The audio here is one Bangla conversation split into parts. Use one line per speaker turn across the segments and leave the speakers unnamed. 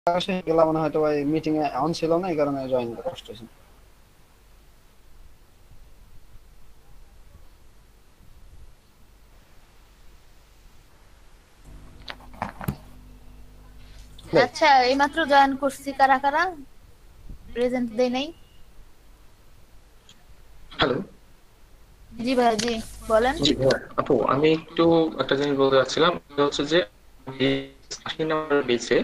আসে গেলাম মনে হয়তো ওই মিটিং এ অন ছিল না, এই কারণে জয়েন করতে কষ্ট হয়েছে।
আচ্ছা, এইমাত্র জয়েন করছি, কারা কারা প্রেজেন্ট দেই নাই?
হ্যালো।
জি ভাইয়া, জি বলেন।
জি ভাইয়া, আপু আমি একটু একটা জিনিস বলতে চাচ্ছিলাম, সেটা হচ্ছে যে আমি 80 নাম্বার বেচে,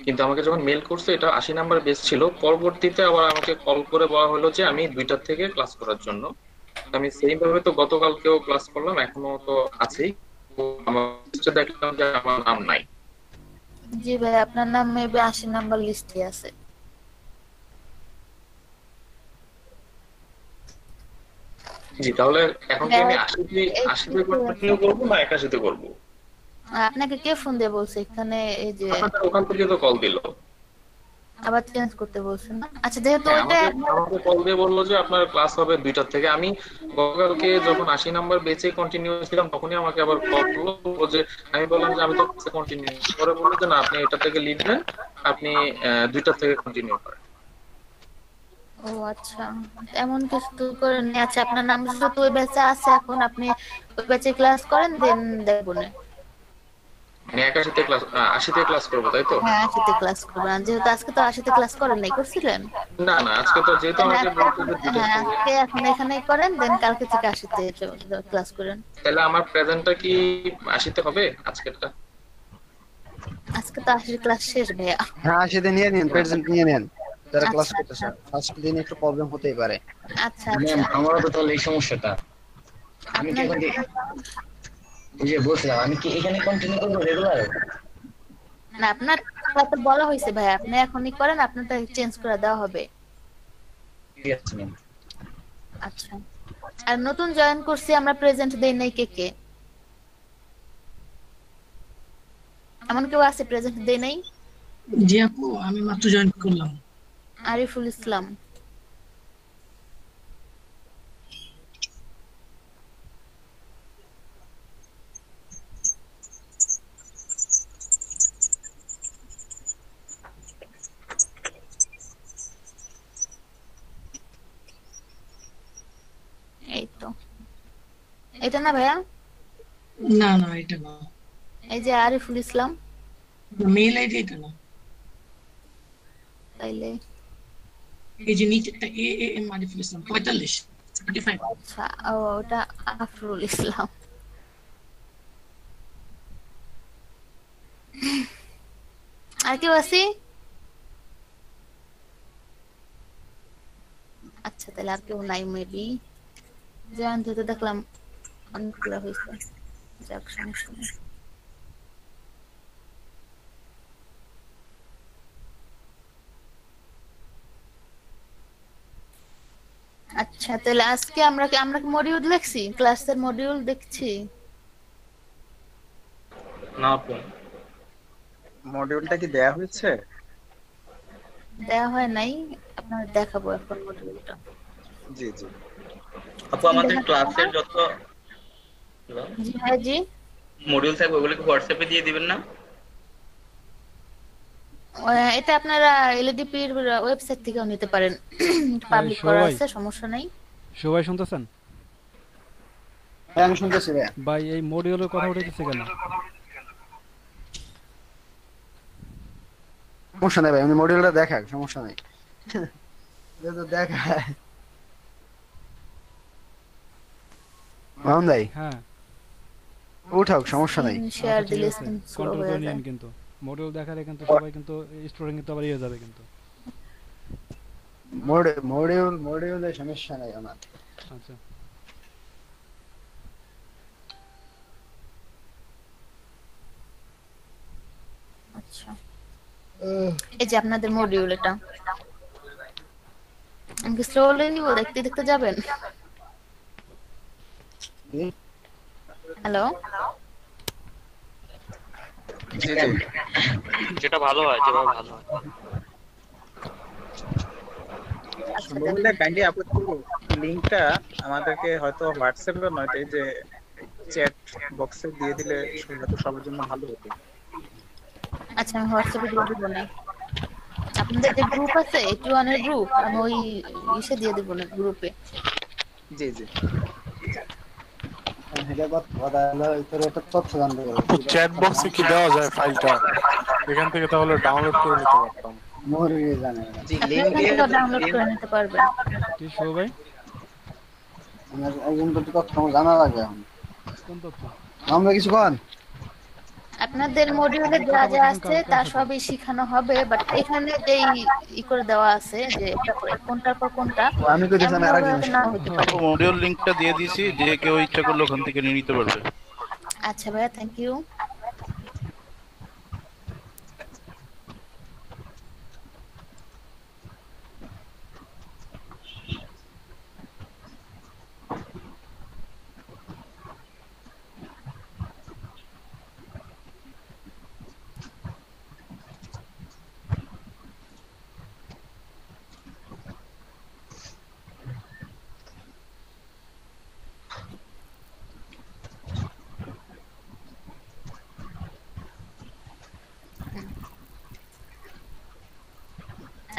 কিন্তু আমাকে যখন মেল করছে এটা 80 নাম্বার বেচ ছিল, পরবর্তীতে আবার আমাকে কল করে বলা হলো যে আমি 2টার থেকে ক্লাস করার জন্য। আমি সেম ভাবে তো গতকালকেও ক্লাস করলাম, এখনো তো আছেই। তো আমার লিস্টে দেখলাম যে আমার নাম নাই।
জি ভাই, আপনার নাম মেবি 80 নাম্বার লিস্টে আছে।
জি, তাহলে এখন কি আমি
ভাইয়া,
80তে কন্টিনিউ করবো না 81তে করবো?
আপনাকে কে ফোন দিয়ে বলছে এখানে এই যে
আপনাদের ওখান থেকে তো কল দিল।
আবার চেঞ্জ করতে বলছেন না? আচ্ছা, যেহেতু
হ্যাঁ,
ওইটা
আমাকে আমাকে কল দিয়ে বললো যে আপনার ক্লাস হবে 2টার থেকে। আমি গতকালকে যখন 80 নাম্বার বেচে কন্টিনিউ ছিলাম, তখনই আমাকে আবার কল করলো, বললো যে আমি বললাম যে আমি তো ক্লাসে কন্টিনিউ, পরে বললো যে না, আপনি এটা থেকে লিড নেন, আপনি 2টার থেকে কন্টিনিউ করেন।
ও আচ্ছা, এমন কিছু তো করেন নি। আচ্ছা, আপনার নাম যেহেতু ওই ব্যাচে আছে, এখন আপনি ওই ব্যাচে ক্লাস করেন, দেন দেখবো না।
মানে 81তে ক্লাস, 80তে ক্লাস করবো, তাই তো?
হ্যাঁ, 80তে ক্লাস করবেন। আর যেহেতু আজকে তো 80তে ক্লাস করেন নাই, করছিলেন?
না না, আজকে তো যেহেতু
তাহলে
আমাকে
আজকে
বলছে
এখন,
যে 2টার
হ্যাঁ
থেকে,
আজকে এখন এখানেই করেন, দেন কালকে থেকে 80তে ক্লাস করেন।
তাহলে আমার প্রেজেন্টটা কি 80তে হবে আজকেরটা?
আজকে তো 80 ক্লাস শেষ ভাইয়া।
হ্যাঁ, সেটা নিয়ে নিন, প্রেজেন্ট নিয়ে নেন যারা ক্লাস
আচ্ছা
করতেছে।
আচ্ছা
ফার্স্ট দিন একটু প্রবলেম হতেই পারে।
আচ্ছা
মানে
আচ্ছা।
আমারও তো তাহলে এই সমস্যাটা। আমি কি
আপনার
এখন ওই যে বলছিলাম, আমি কি এখানে কন্টিনিউ করবো রেগুলার?
না, আপনার কথা তো বলা হয়েছে ভাই, আপনি এখনই করেন, আপনারটা চেঞ্জ করে দেওয়া হবে।
ঠিক আছে ম্যাম।
আচ্ছা। আর নতুন জয়েন করছি আমরা, প্রেজেন্ট দেই নাই কে কে? এমন কেউ আছে প্রেজেন্ট দেই নাই?
জি আপু, আমি মাত্র জয়েন করলাম।
আরিফুল ইসলাম। এই তো, এটা না ভাইয়া?
না না, এটা না।
এই যে আরিফুল ইসলাম।
মেল আইডি এটা না।
তাইলে
এই যে নিচেরটা এ এ এম আরিফুল ইসলাম 45 45।
আচ্ছা, ও ওটা আফরুল ইসলাম। আর কেউ আছে? আচ্ছা, তাহলে আর কেউ নাই মেবি। জয়েন হতে দেখলাম অনেকগুলো হয়েছে। যাক, সমস্যা নেই। আচ্ছা, তাহলে আজকে আমরা কি মডিউল দেখছি, ক্লাসের মডিউল দেখছি?
না আপু।
মডিউলটা কি দেয়া হয়েছে?
দেওয়া হয় নাই, আপনার দেখাবো এখন মডিউলটা।
জি জি।
আপু আমাদের ক্লাসের যত
জি ভাই, জি।
মডিউল থাকবে ওগুলো কি হোয়াটসঅ্যাপে দিয়ে দিবেন না?
এটা আপনারা এলডিপির ওয়েবসাইট থেকেও নিতে পারেন, পাবলিক
শুভ
করা
ভাই,
আছে, সমস্যা নাই।
শুভ ভাই শুনতেছেন?
হ্যাঁ, আমি শুনতেছি ভাইয়া।
ভাই এই মডিউলের কথা উঠেছে কেন?
সমস্যা নেই ভাই, উনি মডিউলটা দেখাক, সমস্যা নেই। যেহেতু দেখায় মামুন ভাই,
হ্যাঁ,
উঠাও, সমস্যা নাই।
শেয়ার
আচ্ছা ঠিক
দিলে
আছে,
স্ক্রিন স্লো
কন্ট্রোল
হয়ে
করে
যায়।
নিন, কিন্তু মডিউল দেখালে কিন্তু সবাই কিন্তু স্টুডেন্ট কিন্তু আবার ইয়ে যাবে কিন্তু।
মডিউলের সমস্যা নাই আমার।
আচ্ছা
আচ্ছা, এই যে আপনাদের মডিউল, এটা আমি কি স্লোলি নিব, দেখতে দেখতে যাবেন? হ্যালো,
জি জি।
যেটা ভালো হয়, যেভাবে ভালো হয়।
আচ্ছা
সম্ভব হলে
দেখেন।
কাইন্ডলি আপু লিংকটা আমাদেরকে হয়তো হোয়াটসঅ্যাপে নয়, এই যে চ্যাট বক্সে দিয়ে দিলে হয়তো সবার জন্য ভালো হতো।
আচ্ছা, আমি হোয়াটসঅ্যাপে দিয়ে দিব না। আপনাদের যে গ্রুপ আছে 81 এর গ্রুপ, আমি ওই ইসে দিয়ে দেবো না গ্রুপে।
জি জি
এটা কথা হলো তোর একটা তথ্য জানতে পারবো
আপু চ্যাট বক্সে কি দেওয়া যায় ফাইলটা? এখান থেকে তাহলে ডাউনলোড করে নিতে পারতাম।
মুরগি জানে না।
জি
আপনি
লিংক
এখান
দিয়ে
থেকে ডাউনলোড করে নিতে পারবেন।
কি শুভ ভাই?
আমার একজন তো তথ্য আমার জানা লাগে এখন।
কোন তথ্য?
আমরা কিছু কন
আপনাদের মডিউলে যা যা আছে তা সবই শেখানো হবে, বাট এখানে যেই ই করে দেওয়া আছে যে এটা কোনটার পর কোনটা,
আমি কই দিছিলাম আর
এমন
একজন
না হতে পারে।
মডিউল লিংকটা দিয়ে দিছি, যে কেউ ইচ্ছা করলে ওখান থেকে নিয়ে নিতে পারবে।
আচ্ছা ভাইয়া, থ্যাংক ইউ।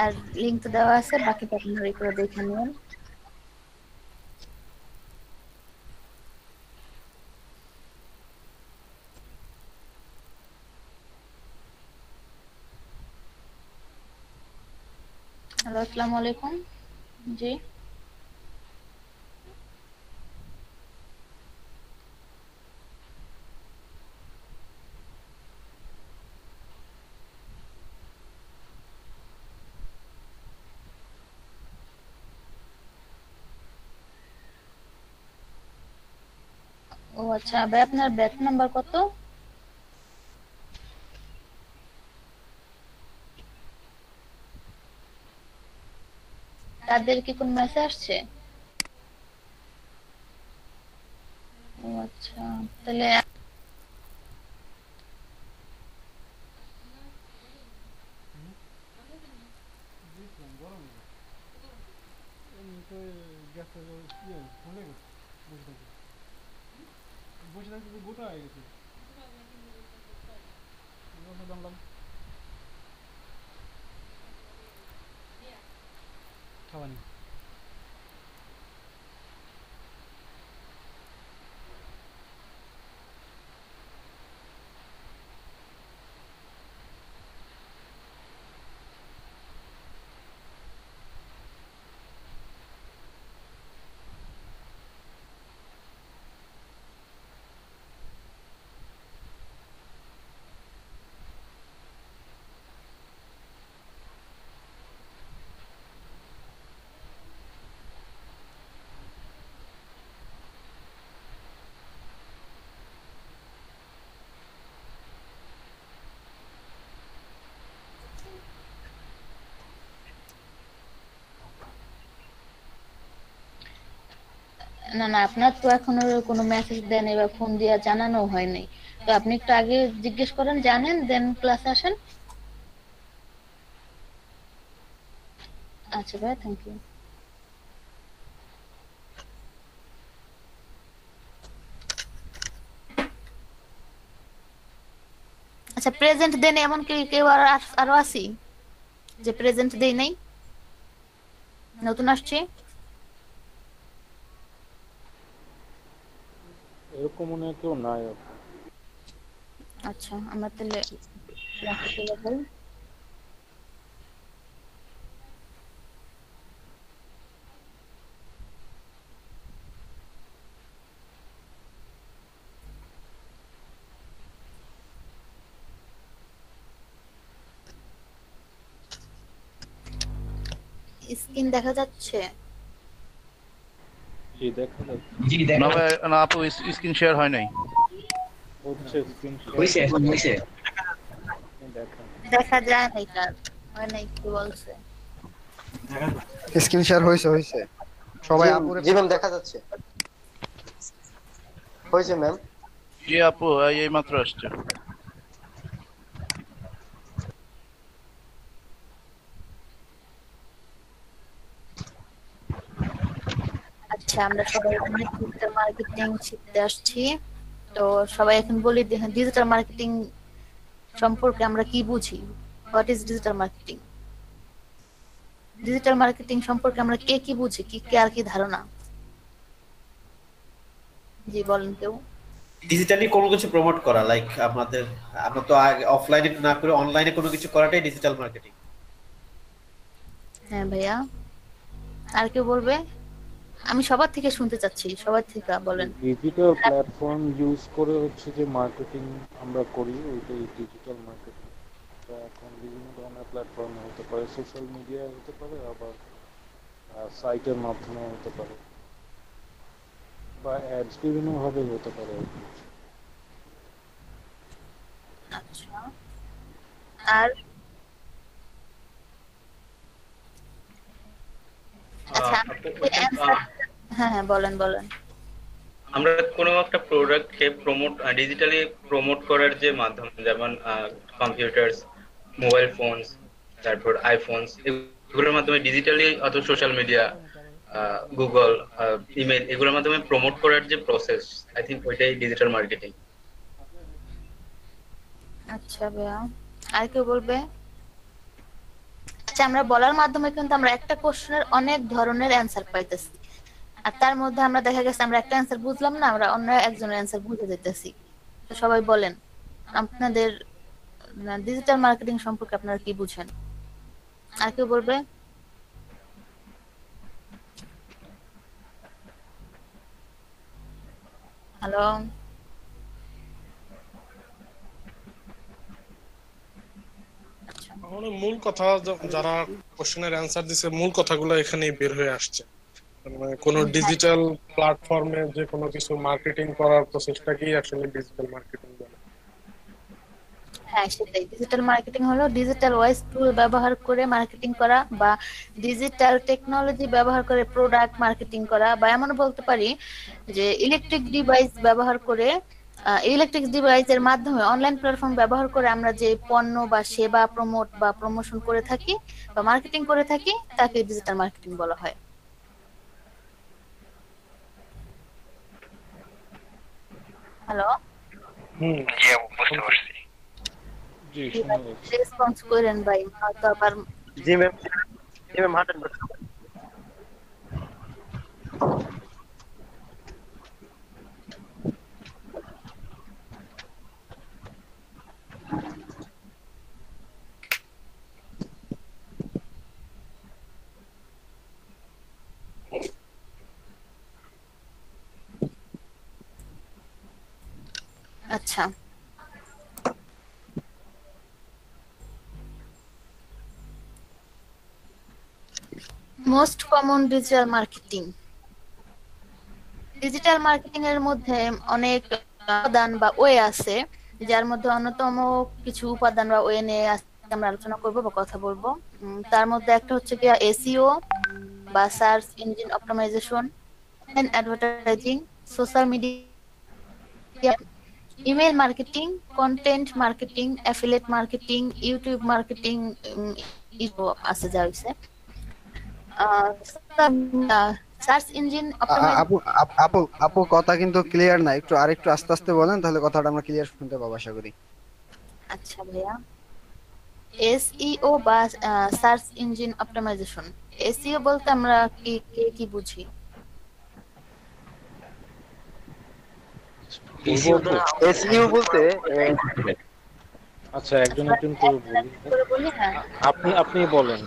আর লিংক তো দেওয়া আছে, বাকিটা আপনারা করে দেখে নিন। হ্যালো, আসসালামু আলাইকুম। জি ও আচ্ছা ভাই, আপনার ব্যাচ নাম্বার কত? তাদের কি কোন মেসেজ আসছে? ও আচ্ছা, তাহলে
বসে থাকতে গোটা হয়ে গেছে। জানলাম খাওয়ানি।
না না, আপনার তো এখনো কোনো মেসেজ দেন বা ফোন দিয়া জানানো হয় নাই। তো আপনি একটু আগে জিজ্ঞেস করেন, জানেন, দেন ক্লাসে আসেন। আচ্ছা ভাই, থ্যাংক ইউ। আচ্ছা, প্রেজেন্ট দেন এমন কি কেউ আরো আছি যে প্রেজেন্ট দেই নাই? নতুন আসছে?
এরকম মনে হয় কেউ নাই।
আচ্ছা, আমরা তাহলে রাখতে চলে যাই। স্ক্রিন দেখা যাচ্ছে?
জি দেখা যাচ্ছে।
জি
না
দেখা
ভাই, না আপু স্ক্রিন শেয়ার হয় নাই।
হচ্ছে স্ক্রিন
হইছে এখন হইছে।
দেখা।
দেখা যায় না, এটা হয় নাই কি বলছে?
স্ক্রিন শেয়ার হয়েছে সবাই আপুরে
জি ম্যাম দেখা যাচ্ছে। হয়েছে ম্যাম।
জি আপু, এই মাত্র আসছে।
আচ্ছা, আমরা সবাই ডিজিটাল মার্কেটিং শিখতে আসছি। তো সবাই এখন বলি, ডিজিটাল মার্কেটিং সম্পর্কে আমরা কি বুঝি? What is digital marketing? Digital marketing সম্পর্কে আমরা কে কি বুঝি, কে আর কি ধারণা? জি বলেন কেউ।
ডিজিটালি কোনো কিছু প্রমোট করা, লাইক আমরা তো অফলাইনে না করে অনলাইনে কোনো কিছু করাটাই ডিজিটাল মার্কেটিং।
হ্যাঁ ভাইয়া, আর কেউ বলবে? আমি সবার থেকে শুনতে চাচ্ছি, সবার থেকে বলেন।
ডিজিটাল প্ল্যাটফর্ম ইউজ করে হচ্ছে যে মার্কেটিং আমরা করি, ওইটাই ডিজিটাল মার্কেটিং। এখন বিভিন্ন ধরনের প্ল্যাটফর্ম হতে পারে, সোশ্যাল মিডিয়া হতে পারে, আবার সাইটের মাধ্যমে হতে পারে, বা অ্যাডস বিভিন্ন ভাবে হতে পারে।
আচ্ছা, আর আচ্ছা হ্যাঁ হ্যাঁ বলেন বলেন।
আমরা কোনো একটা প্রোডাক্টকে ডিজিটালি প্রমোট করার যে মাধ্যম, যেমন কম্পিউটারস, মোবাইল ফোনস, তারপর আইফোনস, এগুলোর মাধ্যমে ডিজিটালি অথবা সোশ্যাল মিডিয়া, গুগল, ইমেল, এগুলোর মাধ্যমে প্রমোট করার যে প্রসেস, আই থিঙ্ক ওইটাই ডিজিটাল মার্কেটিং।
আচ্ছা ভাইয়া, আর কেউ বলবে? আচ্ছা, আমরা বলার মাধ্যমে কিন্তু আমরা একটা কোশ্চেনের অনেক ধরনের অ্যান্সার পাইতেছি, আর তার মধ্যে আমরা দেখা গেছে আমরা একটা অ্যান্সার বুঝলাম না, আমরা অন্য একজনের অ্যান্সার বুঝে যেতেছি। তো সবাই বলেন আপনাদের ডিজিটাল মার্কেটিং সম্পর্কে আপনারা কি বুঝেন? আর কেউ বলবে? হ্যালো,
আমাদের মূল কথা, যারা কোশ্চেনের অ্যান্সার দিছে মূল কথাগুলো এখানেই বের হয়ে আসছে। মানে কোন ডিজিটাল প্ল্যাটফর্মে যে কোনো কিছু মার্কেটিং করার প্রসেসটাকেই আসলে ডিজিটাল মার্কেটিং বলে।
হ্যাঁ সেটাই, ডিজিটাল মার্কেটিং হলো ডিজিটাল ওয়াইজ টুল ব্যবহার করে মার্কেটিং করা, বা ডিজিটাল টেকনোলজি ব্যবহার করে প্রোডাক্ট মার্কেটিং করা, বা এমন বলতে পারি যে ইলেকট্রিক ডিভাইস ব্যবহার করে, ইলেকট্রিক ডিভাইসের মাধ্যমে অনলাইন প্ল্যাটফর্ম ব্যবহার করে আমরা যে পণ্য বা সেবা প্রমোট বা প্রমোশন করে থাকি বা মার্কেটিং করে থাকি, তাকে ডিজিটাল মার্কেটিং বলা হয়। হ্যালো,
জি বুঝতে পারছি।
জি
রেসপন্স করেন ভাই, হয়তো আবার।
জি ম্যাম, জি ম্যাম 100%।
আচ্ছা, most common digital marketing. Digital marketing এর মধ্যে অনেক উপাদান বা ওয়ে আছে, যার মধ্যে অন্যতম কিছু উপাদান বা ওয়ে নিয়ে আজকে আমরা আলোচনা করব বা কথা বলবো। তার মধ্যে একটা হচ্ছে কি এসইও বা search engine optimisation, advertising, social media, email marketing, content marketing, affiliate marketing, YouTube marketing আছে যা হইছে। সার্চ ইঞ্জিন
আপু আপু আপু কথা কিন্তু ক্লিয়ার না, একটু আরেকটু আস্তে আস্তে বলেন, তাহলে কথাটা আমরা ক্লিয়ার শুনতে পাবো আশা করি।
আচ্ছা ভাইয়া, এসইও বা সার্চ ইঞ্জিন অপটিমাইজেশন, এসইও বলতে আমরা কি বুঝি?
এসইও বলতে
আচ্ছা একজন একজন করে বলি। আপনি বলেন,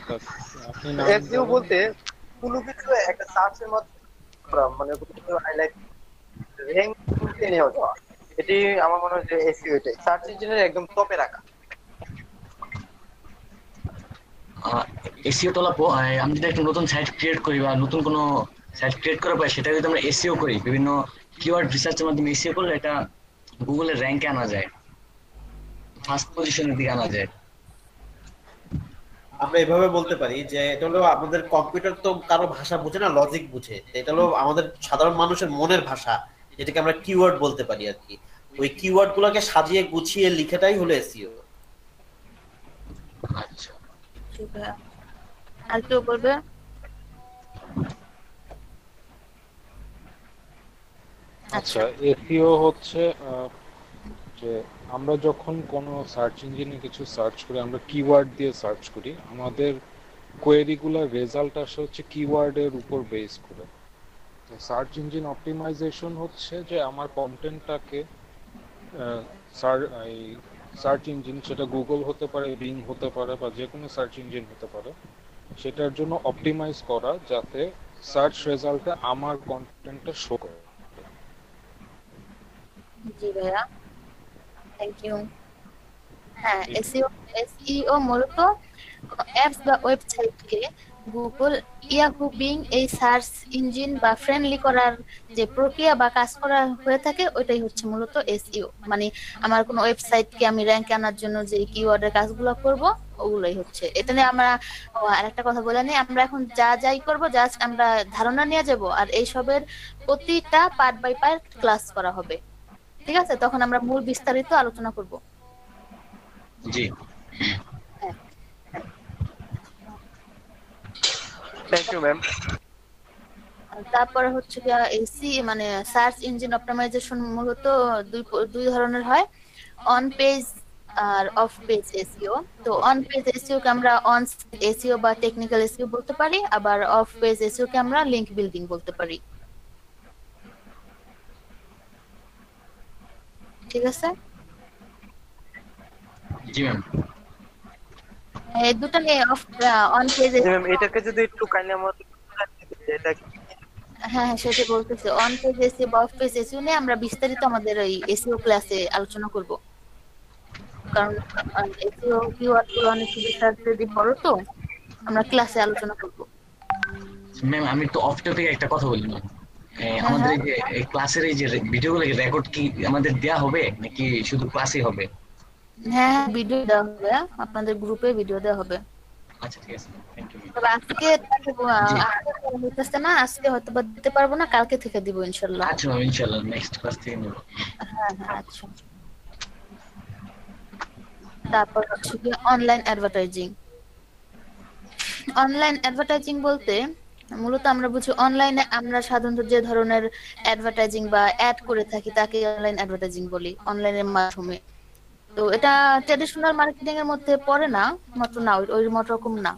আপনি নাম
এসইও বলতে কোনো কিছু একটা সার্চের মধ্যে মানে কোনো কিছু হাইলাইট র‍্যাঙ্ক করতে নিয়ে যাওয়া, এটি আমার মনে হয় যে এসইও, এটাই সার্চ ইঞ্জিনের একদম টপে রাখা।
এসইও তোলা আমি যদি একটা নতুন সাইট ক্রিয়েট করি বা নতুন কোনো সাইট ক্রিয়েট করার পর সেটা যদি আমরা এসইও করি, বিভিন্ন কিওয়ার্ড রিসার্চের মাধ্যমে এসইও করলে এটা গুগলের র্যাঙ্কে আনা যায়, ফার্স্ট পজিশনের দিকে আনা যায়।
আমরা এভাবে বলতে পারি যে এটা হলো আমাদের কম্পিউটার তো কারো ভাষা বুঝে না, লজিক বুঝে, এটা হলো আমাদের সাধারণ মানুষের মনের ভাষা, যেটাকে আমরা কিওয়ার্ড বলতে পারি আর কি। ওই কিওয়ার্ড গুলোকে সাজিয়ে গুছিয়ে লিখাটাই হলো এসইও।
আচ্ছা,
আর কেউ বলবে?
আচ্ছা, এসইও হচ্ছে যে আমরা যখন কোনো সার্চ ইঞ্জিনে কিছু সার্চ করি, আমরা কিওয়ার্ড দিয়ে সার্চ করি, আমাদের কোয়েরিগুলোর রেজাল্ট আসে হচ্ছে কিওয়ার্ডের উপর বেস করে। তো সার্চ ইঞ্জিন অপটিমাইজেশন হচ্ছে যে আমার কন্টেন্টটাকে এই সার্চ ইঞ্জিন, সেটা গুগল হতে পারে, বিং হতে পারে, বা যে কোনো সার্চ ইঞ্জিন হতে পারে, সেটার জন্য অপটিমাইজ করা যাতে সার্চ রেজাল্টে আমার কন্টেন্টটা শো করে।
জি ভাইয়া, থ্যাংক ইউ। হ্যাঁ, এসইও মূলত অ্যাপস বা ওয়েবসাইটকে গুগল, ইয়াহু, বিং এই সার্চ ইঞ্জিন বা ফ্রেন্ডলি করার যে প্রক্রিয়া বা কাজ করা হয়ে থাকে ওইটাই হচ্ছে মূলত এসইও। মানে আমার কোনো ওয়েবসাইটকে আমি র্যাঙ্কে আনার জন্য যে কিওয়ার্ডের কাজগুলো করব ওগুলোই হচ্ছে এটা নিয়ে আমরা। আরেকটা কথা বলে নিই, আমরা এখন যাই করব জাস্ট আমরা ধারণা নিয়ে যাব, আর এইসবের প্রতিটা পার্ট বাই পার্ট ক্লাস করা হবে। ঠিক আছে, তখন আমরা মূল বিস্তারিত আলোচনা করব।
জি,
থ্যাংক ইউ ম্যাম।
তারপরে হচ্ছে এসি মানে সার্চ ইঞ্জিন অপটিমাইজেশন মূলত দুই ধরনের হয়, অন পেজ আর অফ পেজ এসইও। তো অন পেজ এসইও কে আমরা অন এসইও বা টেকনিক্যাল এসইও বলতে পারি, আবার অফ পেজ এসইও কে আমরা লিংক বিল্ডিং বলতে পারি। ঠিক আছে,
জি ম্যাম।
এই দুটো নিয়ে অন পেজ।
ম্যাম এটাকে যদি একটু কাইন্ডলি আমাদের এটা
হ্যাঁ হ্যাঁ, সেটা বলতেছি, অন পেজ এসইও বা অফ পেজ এসইও নিয়ে আমরা বিস্তারিত আমাদের এই এসইও ক্লাসে আলোচনা করব। কারণ এসইও কিওয়ার্ড গুলো অনেক বিস্তারিত বড়, তো আমরা ক্লাসে আলোচনা করব।
ম্যাম আমি তো অফ টপিক একটা কথা বলি ম্যাম। আমাদের এই যে এই ক্লাসের এই যে ভিডিওগুলো রেকর্ড কি আমাদের দেয়া হবে নাকি শুধু ক্লাসই হবে?
হ্যাঁ, ভিডিও দেওয়া হবে, আপনাদের গ্রুপে ভিডিও দেওয়া হবে।
আচ্ছা ঠিক আছে, থ্যাংক ইউ।
তবে আজকে হইতেছে না, আজকে হয়তো বা দিতে পারবো না, কালকে থেকে দিব ইনশাল্লাহ।
আচ্ছা ম্যাম, ইনশাআল্লাহ নেক্সট ক্লাস থেকে নেব।
হ্যাঁ হ্যাঁ, আচ্ছা। তারপর হচ্ছে কি অনলাইন অ্যাডভার্টাইজিং। অনলাইন অ্যাডভার্টাইজিং বলতে মূলত আমরা বুঝি অনলাইনে আমরা সাধারণত যে ধরনের অ্যাডভার্টাইজিং বা অ্যাড করে থাকি তাকে অনলাইন অ্যাডভার্টাইজিং বলি, অনলাইনের মাধ্যমে। তো এটা ট্র্যাডিশনাল মার্কেটিং এর মধ্যে পড়ে না, মাত্র না ওই মত রকম না।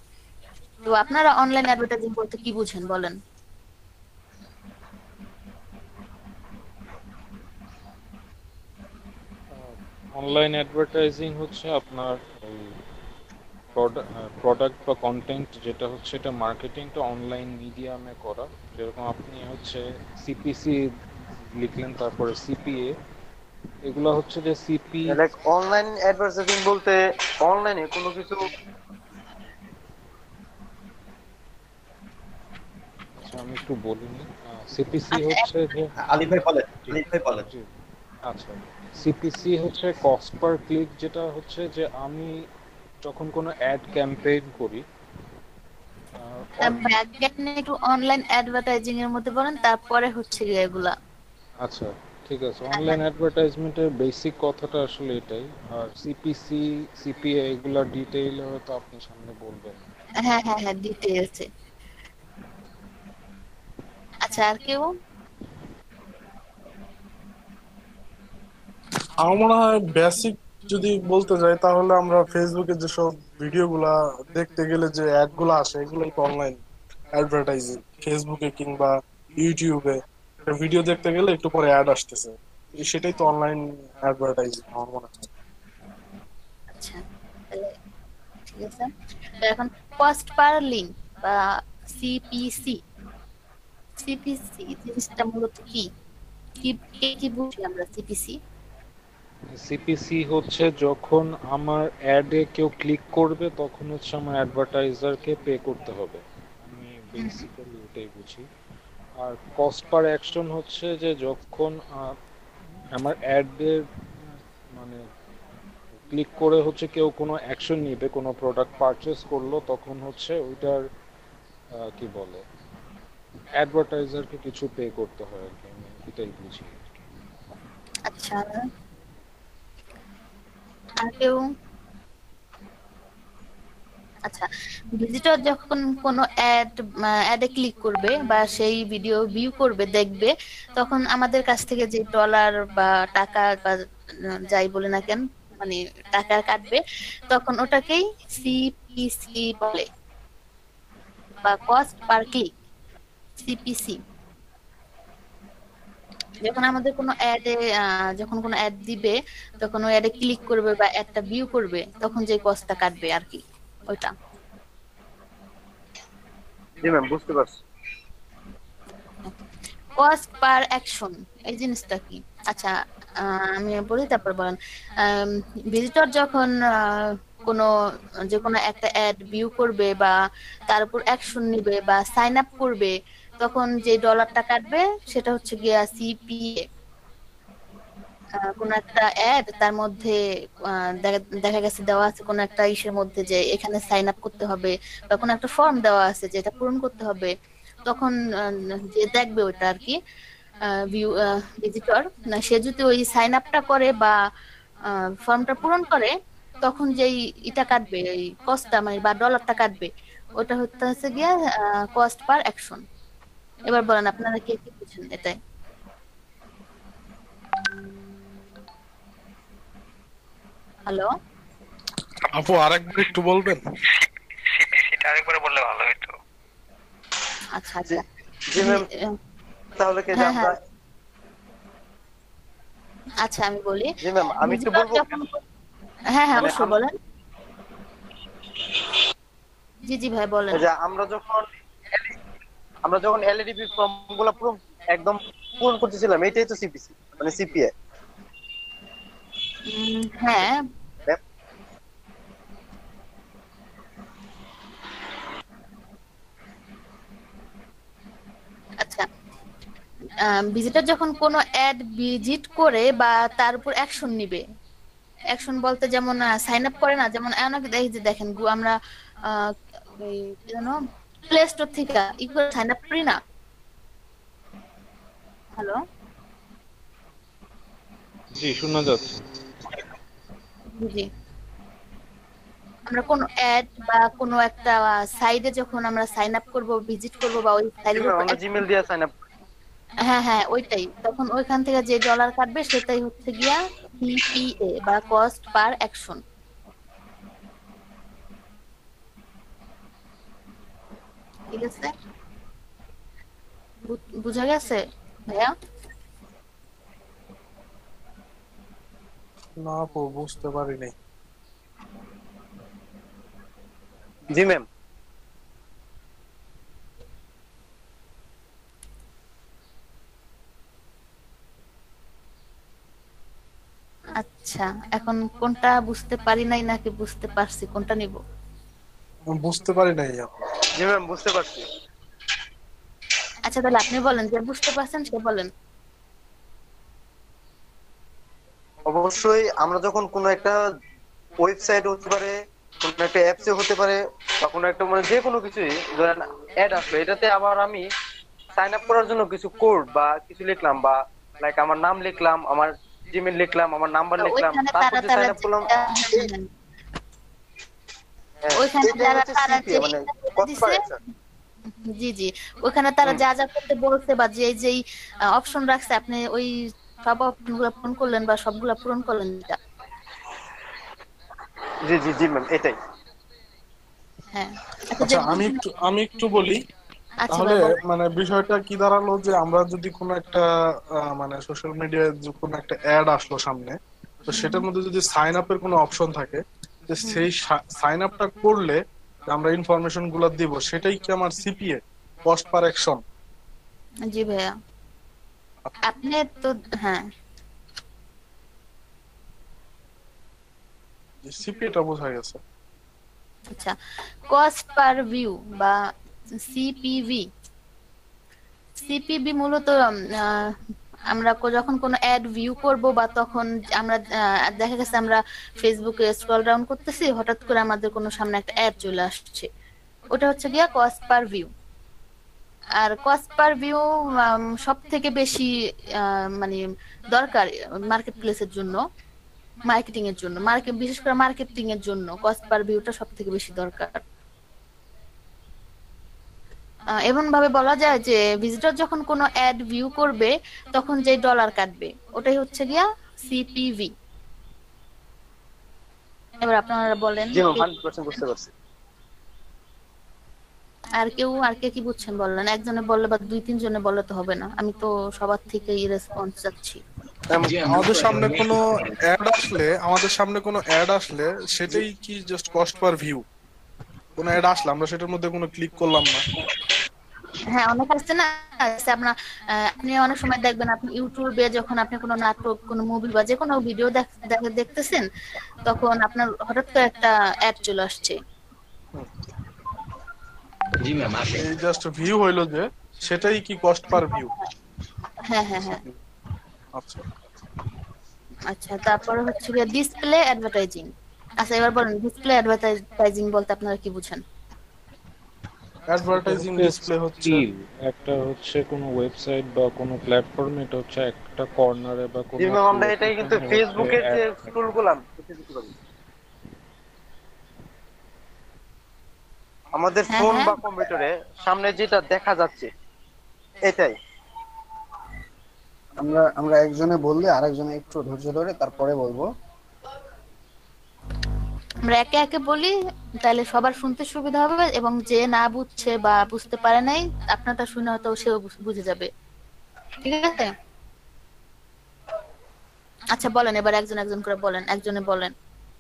তো আপনারা অনলাইন অ্যাডভার্টাইজিং বলতে কি বুঝেন বলেন?
অনলাইন অ্যাডভার্টাইজিং হচ্ছে আপনার প্রোডাক্ট বা কন্টেন্ট যেটা হচ্ছে এটা মার্কেটিংটা অনলাইন মিডিয়ামে করা। যেরকম আপনি হচ্ছে সিপিসি লিখলেন, তারপরে সিপিএ, এগুলা হচ্ছে যে সিপি।
লাইক অনলাইন অ্যাডভার্টাইজিং বলতে অনলাইনে কোনো কিছু।
আচ্ছা আমি একটু বলিনি, সিপিসি হচ্ছে যে
আলিফ ভাই বলেন, আলিফ ভাই বলেন।
আচ্ছা, সিপিসি হচ্ছে কস্ট পার ক্লিক, যেটা হচ্ছে যে আমি যখন কোনো অ্যাড ক্যাম্পেইন করি।
ব্যাকগ্রাউন্ডে একটু অনলাইন অ্যাডভার্টাইজিং এর মধ্যে বলেন, তারপরে হচ্ছে এগুলা।
আচ্ছা ঠিক আছে, অনলাইন অ্যাডভার্টাইজমেন্টের বেসিক কথাটা আসলে এটাই। আর সিপিসি সিপিএ এগুলা ডিটেইলে হয়তো আপনি সামনে বলবেন।
হ্যাঁ হ্যাঁ হ্যাঁ, ডিটেইলসে। আচ্ছা, আর কেউ?
আমার মনে হয় বেসিক যদি বলতে যাই তাহলে আমরা ফেসবুকে যেসব ভিডিও গুলা দেখতে গেলে যে অ্যাড গুলা আসে এগুলোই তো অনলাইন অ্যাডভার্টাইজিং। ফেসবুকে কিংবা ইউটিউবে ভিডিও দেখতে গেলে একটু পরে অ্যাড আসতেছে, সেটাই তো অনলাইন অ্যাডভার্টাইজিং আমার মনে হয়।
আচ্ছা, ঠিক আছে। এখন কস্ট পার লিংক বা সিপিসি, সিপিসি জিনিসটা মূলত কি কি কি বুঝি আমরা সিপিসি?
সিপিসি হচ্ছে যখন আমার অ্যাডে কেউ ক্লিক করবে তখন হচ্ছে আমার অ্যাডভার্টাইজারকে পে করতে হবে, আমি বেসিক্যালি এটাই বুঝি। আর কস্ট পার অ্যাকশন হচ্ছে যে যখন আমার অ্যাডের মানে ক্লিক করে হচ্ছে কেউ কোনো অ্যাকশন নিবে, কোনো প্রোডাক্ট পারচেস করলো, তখন হচ্ছে ওইটার কি বলে অ্যাডভার্টাইজারকে কিছু পে করতে হয় আর কি, আমি এটাই বুঝি।
আচ্ছা, আর কেউ? আচ্ছা, ভিজিটর যখন কোনো অ্যাডে ক্লিক করবে বা সেই ভিডিও ভিউ করবে, দেখবে, তখন আমাদের কাছ থেকে যে ডলার বা টাকা বা যাই বলে না কেন, মানে টাকা কাটবে, তখন ওটাকেই সিপিসি বলে। বা কস্ট পার ক্লিক, সিপিসি। যখন আমাদের কোনো অ্যাডে যখন কোনো অ্যাড দিবে তখন ওই অ্যাডে ক্লিক করবে বা অ্যাডটা ভিউ করবে তখন যে কস্টটা কাটবে আর কি, ওইটা।
জি ম্যাম, বুঝতে পারছি।
কস্ট পার অ্যাকশন এই জিনিসটা কি? আচ্ছা, আমি বলি তারপর বলেন। ভিজিটর যখন কোনো যে কোনো একটা অ্যাড ভিউ করবে বা তার উপর অ্যাকশন নিবে বা সাইন আপ করবে তখন যে ডলারটা কাটবে সেটা হচ্ছে গিয়া সিপিএ। কোন একটা অ্যাড তার মধ্যে দেখা গেছে দেওয়া আছে কোন একটা ইসের মধ্যে যে এখানে সাইন আপ করতে হবে বা কোন একটা ফর্ম দেওয়া আছে যেটা পূরণ করতে হবে, তখন যে দেখবে ওটা আর কি ভিউ ভিজিটর, সে যদি ওই সাইন আপটা করে বা ফর্মটা পূরণ করে তখন যেই এটা কাটবে ওই কস্টটা মানে বা ডলারটা কাটবে ওটা হচ্ছে গিয়া কস্ট পার অ্যাকশন। এবার বলেন আপনারা কে কি বুঝেন এটাই? হ্যালো
আপু, আরেকবার একটু বলবেন?
সিপিসিটা আরেকবার বললে ভালো হতো।
আচ্ছা আচ্ছা,
জি ম্যাম, তাহলে কি
হ্যাঁ,
আমরা?
হ্যাঁ। আচ্ছা আমি বলি।
জি ম্যাম, আমি একটু বলবো।
হ্যাঁ হ্যাঁ,
মানে
অবশ্যই বলেন। জি জি ভাই বলেন।
যে আমরা যখন এলইডি ফর্মগুলো একদম পূরণ করতেছিলাম, এটাই তো সিপিসি মানে সিপিএ।
হ্যাঁ, আচ্ছা। ভিজিটর যখন কোনো অ্যাড ভিজিট করে বা তার উপর অ্যাকশন নিবে, অ্যাকশন বলতে যেমন সাইন আপ করে না, যেমন অনেক দেখি যে দেখেন আমরা কি জানো প্লে স্টোর থেকে ই করে সাইন আপ করি না। হ্যালো,
জি শোনা যাচ্ছে।
জি, আমরা কোনো অ্যাড বা কোনো একটা সাইডে যখন আমরা সাইন আপ করব, ভিজিট করব বা ওই সাইডের উপর
আমরা জিমেইল দিয়ে সাইন আপ।
হ্যাঁ হ্যাঁ ওইটাই, তখন ওইখান থেকে যে ডলার কাটবে সেটাই হচ্ছে গিয়া সিপিএ বা কস্ট পার অ্যাকশন। ঠিক আছে, বুঝা গেছে ভাইয়া?
না আপু, বুঝতে পারি নাই।
জি ম্যাম।
আচ্ছা, এখন কোনটা বুঝতে পারি নাই নাকি বুঝতে পারছি, কোনটা নিব?
বুঝতে পারি নাই।
জি ম্যাম, বুঝতে পারছি।
আচ্ছা তাহলে আপনি বলেন, যে বুঝতে পারছেন সে বলেন।
অবশ্যই আমরা যখন কোনো একটা ওয়েবসাইট হতে পারে, কোনো একটা অ্যাপসে হতে পারে, বা কোনো একটা মানে যে কোনো কিছুই ধরেন অ্যাড আসলো, এটাতে আবার আমি সাইন আপ করার জন্য কিছু কোড বা কিছু লিখলাম, বা লাইক আমার নাম লিখলাম, আমার জিমেইল লিখলাম, আমার নাম্বার লিখলাম, তারপর যে সাইন আপ করলাম।
ওইখানে তারা যে
মানে কস্ট পার অ্যাকশন।
জি জি, ওখানে তারা যা যা করতে বলছে বা যেই অপশন রাখছে আপনি ওই সব অপশনগুলো পূরণ করলেন বা সবগুলা পূরণ করলেন এটা।
জি জি জি ম্যাম, এটাই।
হ্যাঁ,
আচ্ছা আমি একটু বলি তাহলে। মানে বিষয়টা কি দাঁড়ালো যে আমরা যদি কোনো একটা মানে সোশ্যাল মিডিয়ায় কোনো একটা অ্যাড আসলো সামনে, তো সেটার মধ্যে যদি সাইন আপের কোনো অপশন থাকে, যে সেই সাইন আপটা করলে আমরা ইনফরমেশন গুলো দিব, সেটাই কি আমার সিপিএ কস্ট পার অ্যাকশন?
জি ভাইয়া, আপনি তো হ্যাঁ
সিপিএটা বোঝা গেছে।
আচ্ছা, কস্ট পার ভিউ বা সিপিভি। সিপিভি মূলত আমরা যখন কোনো অ্যাড ভিউ করব বা তখন আমরা দেখা গেছে আমরা ফেসবুকে স্ক্রল ডাউন করতেছি, হঠাৎ করে আমাদের কোনো সামনে একটা অ্যাড চলে আসছে, ওটা হচ্ছে গিয়া কস্ট পার ভিউ। আর কস্ট পার ভিউ সব থেকে বেশি মানে দরকার মার্কেট প্লেসের জন্য, মার্কেটিং এর জন্য, বিশেষ করে মার্কেটিং এর জন্য কস্ট পার ভিউটা সব থেকে বেশি দরকার। এমন ভাবে বলা যায় যে ভিজিটর যখন কোনো অ্যাড ভিউ করবে তখন যে ডলার কাটবে ওটাই হচ্ছে গিয়া সিপিভি। এবার আপনারা বলেন।
জি ম্যাম, 100% বুঝতে পারছি।
আর কে কি বুঝছেন বললেন, একজনে বললে বা দুই তিনজনে বললে তো হবে না, আমি তো সবার থেকেই রেসপন্স চাচ্ছি।
আমাদের সামনে কোনো অ্যাড আসলে সেটাই কি জাস্ট কস্ট পার ভিউ? কোনো অ্যাড আসলে আমরা সেটার মধ্যে কোনো ক্লিক করলাম না,
হ্যাঁ অনেক আসছে না, আসছে আপনার আপনি অনেক সময় দেখবেন আপনি ইউটিউবে যখন আপনি কোনো নাটক কোনো মুভি বা যে কোনো ভিডিও দেখতেছেন, তখন আপনার হঠাৎ করে একটা অ্যাড চলে আসছে।
জি ম্যাম আসে।
এই জাস্ট ভিউ হইলো যে সেটাই কি কস্ট পার ভিউ?
হ্যাঁ হ্যাঁ হ্যাঁ।
আচ্ছা
আচ্ছা, তারপরে হচ্ছে গিয়ে ডিসপ্লে অ্যাডভার্টাইজিং। আচ্ছা এবার বলেন ডিসপ্লে অ্যাডভার্টাইজিং বলতে আপনারা কি বুঝেন?
অ্যাডভার্টাইজিং ডিসপ্লে হচ্ছে
একটা হচ্ছে কোনো ওয়েবসাইট বা কোনো প্ল্যাটফর্মে, এটা হচ্ছে একটা কর্নারে বা কোনো
আমরা এটাই কিন্তু ফেসবুকের যে স্ক্রল করলাম আমাদের ফোন বা কম্পিউটারে সামনে যেটা দেখা যাচ্ছে এটাই
আমরা একজনে বললে আরেকজনে একটু ধৈর্য ধরে তারপরে বলবো।
আমরা একে একে বলি, তাহলে সবার শুনতে সুবিধা হবে, এবং যে না বুঝছে বা বুঝতে পারে নাই আপনারটা শুনে হয়তো সেও বুঝে যাবে। ঠিক আছে? আচ্ছা বলেন এবার একজন একজন করে বলেন, একজনে বলেন,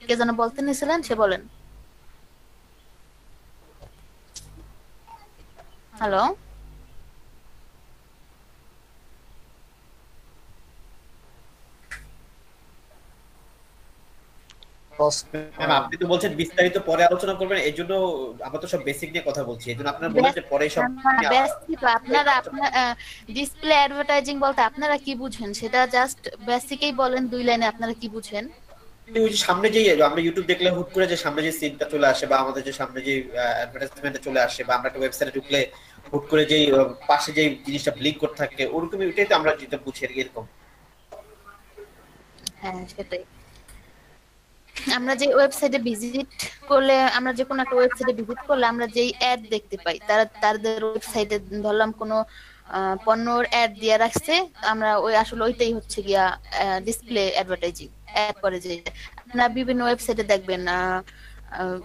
কে যেন বলতে নিছিলেন সে বলেন। হ্যালো
আপনি তো বলছেন বিস্তারিত পরে আলোচনা করবেন, এই জন্য আমরা তো সব বেসিক নিয়ে কথা বলছি, এই জন্য আপনারা বলেন যে পরে সব
আপনারা আপনার ডিসপ্লে অ্যাডভার্টাইজিং বলতে আপনারা কি বুঝেন সেটা জাস্ট বেসিকই বলেন, 2 লাইনে আপনারা কি বুঝেন।
ওই যে সামনে যে আমরা ইউটিউব দেখলে হুট করে যে সামনে যে সিনটা চলে আসে, বা আমাদের যে সামনে যে অ্যাডভার্টাইজমেন্টটা চলে আসে, বা আমরা একটা ওয়েবসাইটে ঢুকলে হুট করে যে পাশে যে জিনিসটা ব্লিঙ্ক করতে থাকে, ওরকম এটাই তো আমরা যেটা বুঝি এরকম।
হ্যাঁ সেটাই। আমরা যে ওয়েবসাইটে ভিজিট করলে, আমরা যে কোনো একটা ওয়েবসাইটে ভিজিট করলে আমরা যেই অ্যাড দেখতে পাই, তাদের ওয়েবসাইটে ধরলাম কোনো পণ্যর অ্যাড দিয়ে রাখছে, আমরা আসলে ওইটাই হচ্ছে গিয়া ডিসপ্লে অ্যাডভার্টাইজিং। অ্যাড করে যে আপনারা বিভিন্ন ওয়েবসাইটে দেখবেন,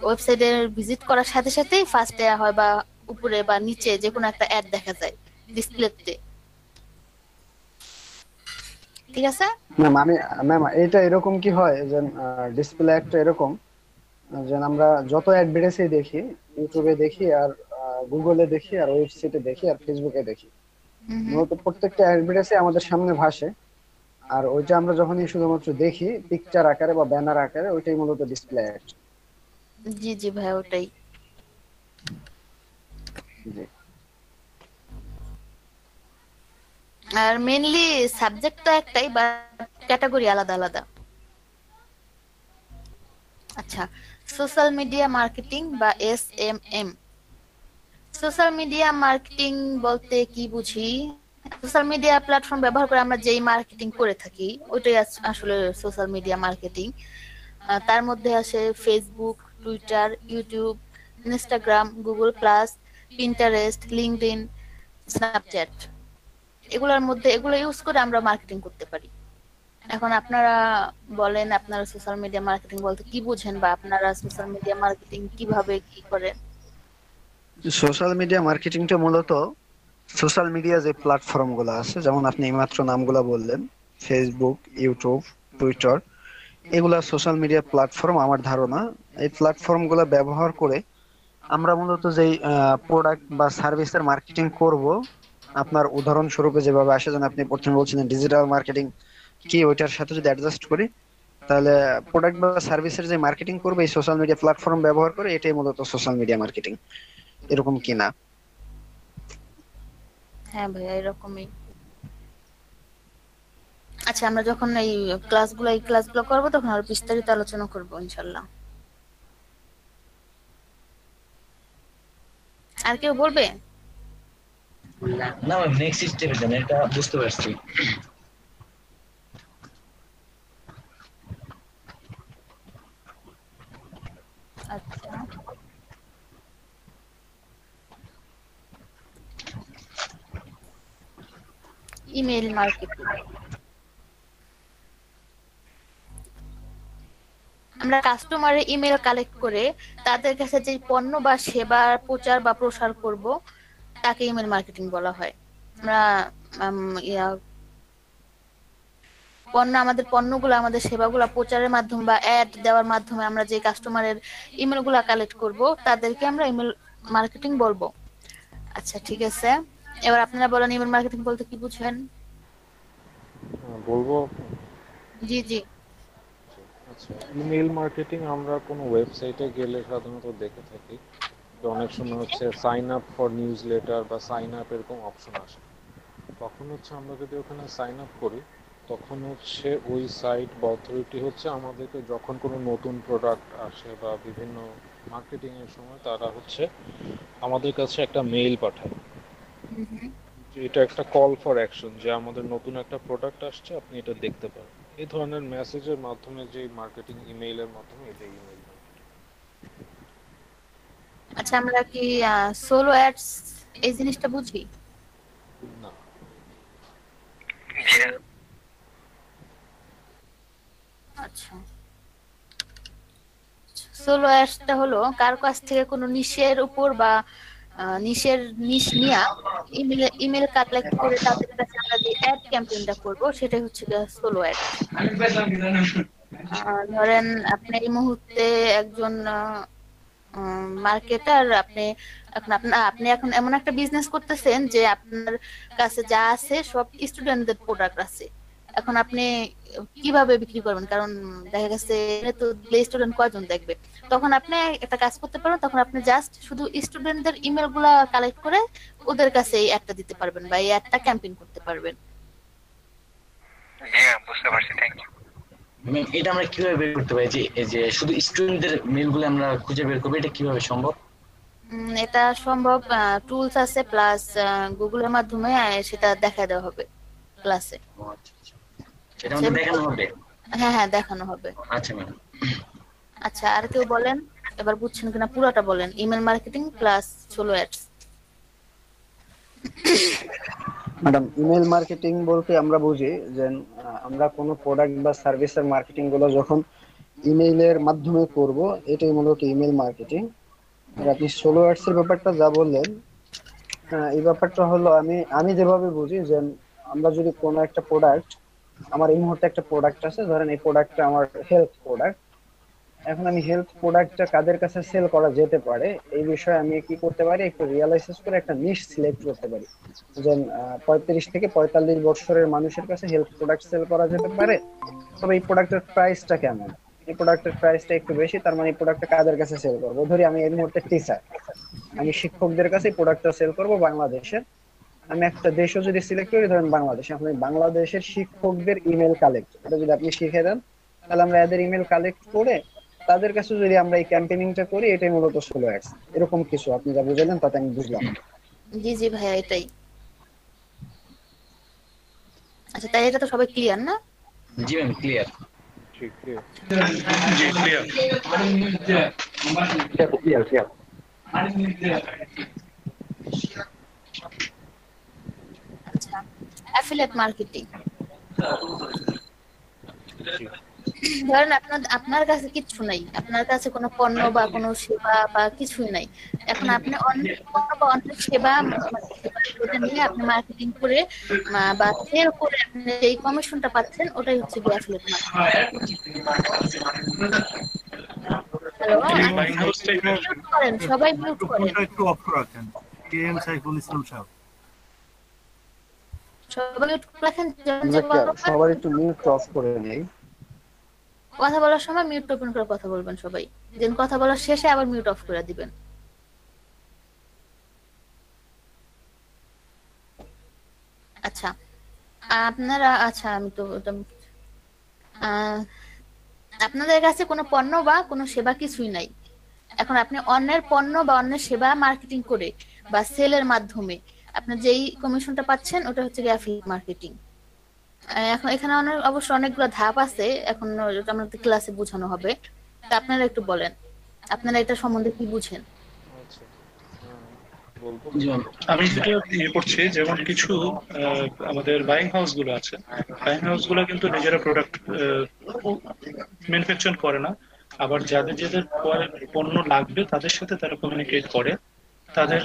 ওয়েবসাইটে ভিজিট করার সাথে সাথেই ফার্স্টে হয় বা উপরে বা নিচে যে কোনো একটা অ্যাড দেখা যায় ডিসপ্লেতে। ঠিক আছে
ম্যাম এটা এরকম কি হয় যে ডিসপ্লে একটা এরকম যে আমরা যত অ্যাডভার্টাইজে দেখি, ইউটিউবে দেখি আর গুগলে দেখি আর ওয়েবসাইটে দেখি আর ফেসবুকে দেখি, মূলত প্রত্যেকটা অ্যাডভার্টাইজে আমাদের সামনে ভাসে, আর ওইটা আমরা যখনই শুধুমাত্র দেখি পিকচার আকারে বা ব্যানার আকারে, ওইটাই মূলত ডিসপ্লে অ্যাড।
জি জি ভাই ওটাই।
জি
আর মেইনলি সাবজেক্ট তো একটাই, বা ক্যাটাগরি আলাদা আলাদা। আচ্ছা, সোশ্যাল মিডিয়া মার্কেটিং বা SMM। সোশ্যাল মিডিয়া মার্কেটিং বলতে কি বুঝি? সোশ্যাল মিডিয়া প্ল্যাটফর্ম ব্যবহার করে আমরা যেই মার্কেটিং করে থাকি ওইটাই আসলে সোশ্যাল মিডিয়া মার্কেটিং। তার মধ্যে আসে Facebook, Twitter, YouTube, Instagram, Google plus, Pinterest, LinkedIn, Snapchat. এগুলোর মধ্যে এগুলো ইউজ করে আমরা মার্কেটিং করতে পারি। এখন আপনারা বলেন আপনারা সোশ্যাল মিডিয়া মার্কেটিং বলতে কি বুঝেন, বা আপনারা সোশ্যাল মিডিয়া মার্কেটিং কিভাবে কি করেন?
সোশ্যাল মিডিয়া মার্কেটিংটা মূলত সোশ্যাল মিডিয়া যে প্ল্যাটফর্ম গুলো আছে, যেমন আপনি এইমাত্র নামগুলো বললেন, ফেসবুক, ইউটিউব, টুইটার, এগুলা সোশ্যাল মিডিয়া প্ল্যাটফর্ম। আমার ধারণা এই প্ল্যাটফর্ম গুলো ব্যবহার করে আমরা মূলত যেই প্রোডাক্ট বা সার্ভিসের মার্কেটিং করব, আপনার উদাহরণস্বরূপে যেভাবে আসে, যেন আপনি প্রথমে বলছিলেন ডিজিটাল মার্কেটিং কি, ওইটার সাথে যদি অ্যাডজাস্ট করি তাহলে প্রোডাক্ট বা সার্ভিসের যে মার্কেটিং করবে এই সোশ্যাল মিডিয়া প্ল্যাটফর্ম ব্যবহার করে, এটাই মূলত সোশ্যাল মিডিয়া মার্কেটিং। এরকম কি না?
হ্যাঁ ভাইয়া এরকমই। আচ্ছা আমরা যখন এই ক্লাসগুলো করবো তখন আরো বিস্তারিত আলোচনা করবো ইনশাল্লাহ। আর কেউ বলবে?
না ম্যাম নেক্সট স্টেপে যান, এটা বুঝতে পারছি।
আচ্ছা ইমেল মার্কেটিং। আমরা আমরা কাস্টমারের ইমেল কালেক্ট করে তাদের কাছে যে পণ্য বা সেবার প্রচার বা প্রসার করব তাকে ইমেল মার্কেটিং বলা হয়। আমরা আমাদের পণ্যগুলো আমাদের সেবাগুলো প্রচারের মাধ্যমে বা অ্যাড দেওয়ার মাধ্যমে আমরা যে কাস্টমারের ইমেলগুলো কালেক্ট করব তাদেরকে আমরা ইমেল মার্কেটিং বলবো। আচ্ছা ঠিক আছে, এবার আপনারা বলেন ইমেল মার্কেটিং বলতে কি বুঝেন?
বলবো?
জি জি।
আচ্ছা, ইমেল মার্কেটিং আমরা কোনো ওয়েবসাইটে গেলে সাধারণত দেখে থাকি যে অনেক সময় হচ্ছে sign up for newsletter বা সাইন আপ এরকম অপশন আসে। তখন হচ্ছে আমরা যদি ওখানে সাইন আপ করি তখন হচ্ছে ওই সাইট বা অথরিটি হচ্ছে আমাদেরকে যখন কোনো নতুন প্রোডাক্ট আসে বা বিভিন্ন মার্কেটিং এর সময় তারা হচ্ছে আমাদের কাছে একটা মেইল পাঠায়, এটা একটা কল ফর অ্যাকশন যে আমাদের নতুন একটা প্রোডাক্ট আসছে, আপনি এটা দেখতে পারেন। এই ধরনের মেসেজের মাধ্যমে যে মার্কেটিং ইমেইলের মাধ্যমে এটা ইমেইল।
আচ্ছা, আমরা কি সোলো অ্যাডস এই জিনিসটা বুঝি?
না।
আচ্ছা, সোলো অ্যাডসটা হলো কার কাছ থেকে কোনো নিশের উপর বা নিশের নিশ নিয়া ইমেল কালেক্ট করে তাদের কাছে আমরা যে অ্যাড ক্যাম্পেইনটা করব সেটাই হচ্ছে সোলো অ্যাড। ধরেন আপনি এই মুহূর্তে একজন মার্কেটার, আপনি এখন এমন একটা বিজনেস করতেছেন যে আপনার কাছে যা আছে সব স্টুডেন্টদের প্রোডাক্ট আছে। এখন আপনি কিভাবে বিক্রি করবেন? কারণ দেখা গেছে তো স্টুডেন্ট কয়জন দেখবে। তখন আপনি একটা কাজ করতে পারেন, তখন আপনি জাস্ট শুধু স্টুডেন্টদের ইমেল গুলা কালেক্ট করে ওদের কাছে এই অ্যাডটা দিতে পারবেন বা এই অ্যাডটা ক্যাম্পেইন করতে পারবেন।
হ্যাঁ, বুঝতে পারছি, থ্যাংক ইউ।
এটা আমরা কিভাবে বের করতে পারি যে এই যে শুধু স্টুডেন্টদের মেলগুলো আমরা খুঁজে বের করব, এটা কিভাবে সম্ভব?
এটা সম্ভব, টুলস আছে প্লাস গুগলের মাধ্যমে সেটা দেখা দেওয়া হবে ক্লাসে।
সেটা আমাদের দেখানো হবে?
হ্যাঁ হ্যাঁ, দেখানো হবে।
আচ্ছা ম্যাডাম।
আচ্ছা, আর কেউ বলেন, এবার বুঝছেন কিনা পুরোটা বলেন। Email marketing plus solo ads.
Madam, email marketing বলতে আমরা বুঝি যে আমরা কোনো প্রোডাক্ট বা সার্ভিসের মার্কেটিং গুলো যখন ইমেইলের মাধ্যমে করব, এটাই মূলত ইমেল মার্কেটিং। আর আপনি সোলো অ্যাডস এর ব্যাপারটা যা বললেন, এই ব্যাপারটা হলো আমি যেভাবে বুঝি যে আমরা যদি কোনো একটা প্রোডাক্ট, আমার এই মুহূর্তে একটা প্রোডাক্ট আছে, ধরেন এই প্রোডাক্টটা আমার হেলথ প্রোডাক্ট। এখন আমি হেলথ প্রোডাক্টটা কাদের কাছে সেল করা যেতে পারে এই বিষয়ে আমি কি করতে পারি, একটু রিয়ালাইসিস করে একটা নিশ সিলেক্ট করতে পারি। যে 35 থেকে 45 বছরের মানুষের কাছে হেলথ প্রোডাক্ট সেল করা যেতে পারে, তবে এই প্রোডাক্টের প্রাইসটা কেমন, এই প্রোডাক্টের প্রাইসটা একটু বেশি, তার মানে এই প্রোডাক্টটা কাদের কাছে সেল করবো। ধরি আমি এই মুহূর্তে টিচার, আমি শিক্ষকদের কাছে প্রোডাক্টটা সেল করব বাংলাদেশের। আমি একটা দেশও যদি সিলেক্ট করি, ধরেন বাংলাদেশ, আপনি বাংলাদেশের শিক্ষকদের ইমেল কালেক্ট, এটা যদি আপনি শিখে দেন, তাহলে আমরা এদের ইমেল কালেক্ট করে তাদের কাছে যদি আমরা এই ক্যাম্পেইনিংটা করি, এটাই মূলত সোলো অ্যাডস। এরকম কিছু আপনি যা বুঝলেন তাতে আমি বুঝলাম।
জি জি ভাইয়া, এটাই। আচ্ছা, তাই এটা তো সবাই ক্লিয়ার না?
জি ম্যাম, ক্লিয়ার।
ঠিক ক্লিয়ার।
জি ক্লিয়ার।
ক্লিয়ার।
আচ্ছা, অ্যাফিলিয়েট মার্কেটিং। ধরেন আপনার কাছে কিছু নাই, আপনার কাছে কোনো পণ্য বা কোনো সেবা বা কিছুই নাই। এখন আপনি অন্য পণ্য বা অন্য সেবা নিয়ে আপনি মার্কেটিং করে বা সেল করে আপনি এই কমিশনটা পাচ্ছেন, ওটাই হচ্ছে অ্যাফিলিয়েট মার্কেটিং। সবাই মিউট করেন।
একটু অফ রাখেন। কেএম সাইফুল ইসলাম সাহেব,
সবাই মিউট রাখেন।
সবার একটু মিউট অফ করে নেই।
কথা বলার সময় মিউট ওপেন করে কথা বলবেন সবাই, দেন কথা বলার শেষে আবার মিউট অফ করে দিবেন। আচ্ছা আপনারা, আচ্ছা আমি তো আপনাদের কাছে কোনো পণ্য বা কোনো সেবা কিছুই নাই। এখন আপনি অন্যের পণ্য বা অন্যের সেবা মার্কেটিং করে বা সেলের মাধ্যমে আপনি যেই কমিশনটা পাচ্ছেন, ওটা হচ্ছে অ্যাফিলিয়েট মার্কেটিং। এখন এখানে অবশ্য অনেকগুলো ধাপ আছে, এখন আমাদের ক্লাসে বোঝানো হবে। তা আপনারা একটু বলেন, আপনারা এটা সম্বন্ধে কি বুঝেন?
আমি যেটা করছি, যেমন কিছু আমাদের বাইং হাউস গুলো আছে, বাইং হাউস গুলো কিন্তু নিজেরা প্রোডাক্ট ম্যানুফ্যাকচার করে না, আবার যাদের যাদের পণ্য লাগবে তাদের সাথে তারা কমিউনিকেট করে, তাদের